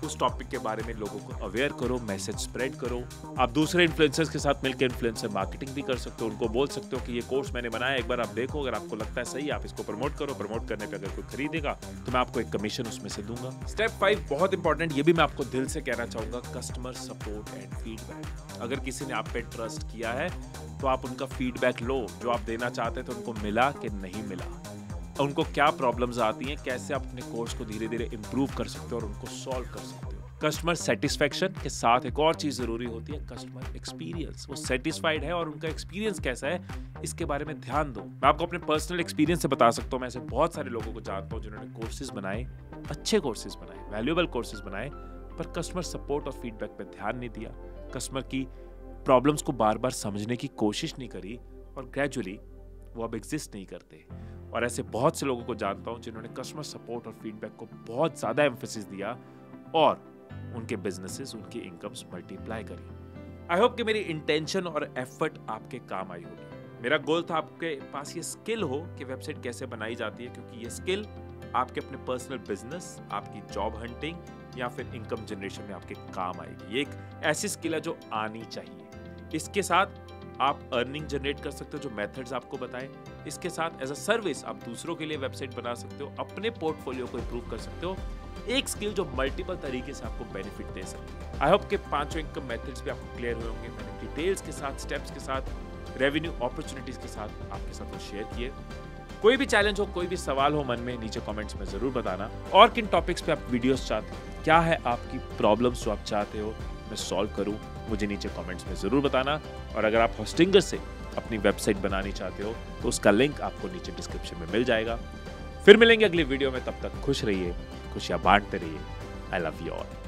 उस टॉपिक के बारे में लोगों को अवेयर करो, मैसेज स्प्रेड करो। आप दूसरे इन्फ्लुएंसर्स के साथ मिलकर इन्फ्लुएंसर मार्केटिंग भी कर सकते हो, उनको बोल सकते हो कि ये कोर्स मैंने बनाया, एक बार आप देखो, अगर आपको लगता है सही आप इसको प्रमोट करो, प्रमोट करने पे अगर कोई खरीदेगा तो मैं आपको एक कमीशन उसमें से दूंगा। स्टेप 5 बहुत इंपॉर्टेंट, ये भी मैं आपको दिल से कहना चाहूंगा, कस्टमर सपोर्ट एंड फीडबैक। अगर किसी ने आप पे ट्रस्ट किया है तो आप उनका फीडबैक लो, जो आप देना चाहते थे उनको मिला कि नहीं मिला, उनको क्या प्रॉब्लम्स आती हैं, कैसे आप अपने कोर्स को धीरे धीरे इंप्रूव कर सकते हो और उनको सॉल्व कर सकते हो। कस्टमर सेटिस्फेक्शन के साथ एक और चीज जरूरी होती है, कस्टमर एक्सपीरियंस। वो सेटिस्फाइड है और उनका एक्सपीरियंस कैसा है इसके बारे में ध्यान दो। मैं आपको अपने पर्सनल एक्सपीरियंस से बता सकता हूँ, मैं ऐसे बहुत सारे लोगों को जानता हूँ जिन्होंने कोर्सेज बनाए, अच्छे कोर्सेज बनाए, वैल्यूएबल कोर्सेज बनाए, पर कस्टमर सपोर्ट और फीडबैक पे ध्यान नहीं दिया, कस्टमर की प्रॉब्लम्स को बार बार समझने की कोशिश नहीं करी और ग्रेजुअली वो अब एग्जिस्ट नहीं करते। और ऐसे बहुत से लोगों को जानता हूं जिन्होंने कस्टमर सपोर्ट और फीडबैक को बहुत ज्यादा एम्फेसिस दिया और उनके बिजनेसेस, उनकी इनकम्स मल्टीप्लाई करी। आई होप कि मेरी इंटेंशन और एफर्ट आपके काम आई होगी। मेरा गोल था आपके पास ये स्किल हो कि वेबसाइट कैसे बनाई जाती है, क्योंकि ये स्किल आपके अपने पर्सनल बिजनेस, आपकी जॉब हंटिंग या फिर इनकम जनरेशन में आपके काम आएगी। ये एक ऐसी स्किल है जो आनी चाहिए। इसके साथ आप अर्निंग जनरेट कर सकते हो, जो मेथड्स आपको बताएं। इसके साथ एज अ सर्विस आप दूसरों के लिए वेबसाइट बना सकते हो, अपने पोर्टफोलियो को इंप्रूव कर सकते हो। एक स्किल जो मल्टीपल तरीके से आपको बेनिफिट दे सकती है। आई होप के 5 इनकम मेथड्स भी आपको क्लियर हुए होंगे। मैंने डिटेल्स के साथ, स्टेप्स के साथ, रेवेन्यू अपॉर्चुनिटीज के साथ आपके साथ वो शेयर किए। कोई भी चैलेंज हो, कोई भी सवाल हो मन में, नीचे कमेंट्स में जरूर बताना। और किन टॉपिक्स पे आप वीडियोस चाहते हो, क्या है आपकी प्रॉब्लम्स जो आप चाहते हो मैं सॉल्व करूं, मुझे नीचे कमेंट्स में जरूर बताना। और अगर आप होस्टिंगर से अपनी वेबसाइट बनानी चाहते हो तो उसका लिंक आपको नीचे डिस्क्रिप्शन में मिल जाएगा। फिर मिलेंगे अगली वीडियो में, तब तक खुश रहिए, खुशियां बांटते रहिए। I love you all.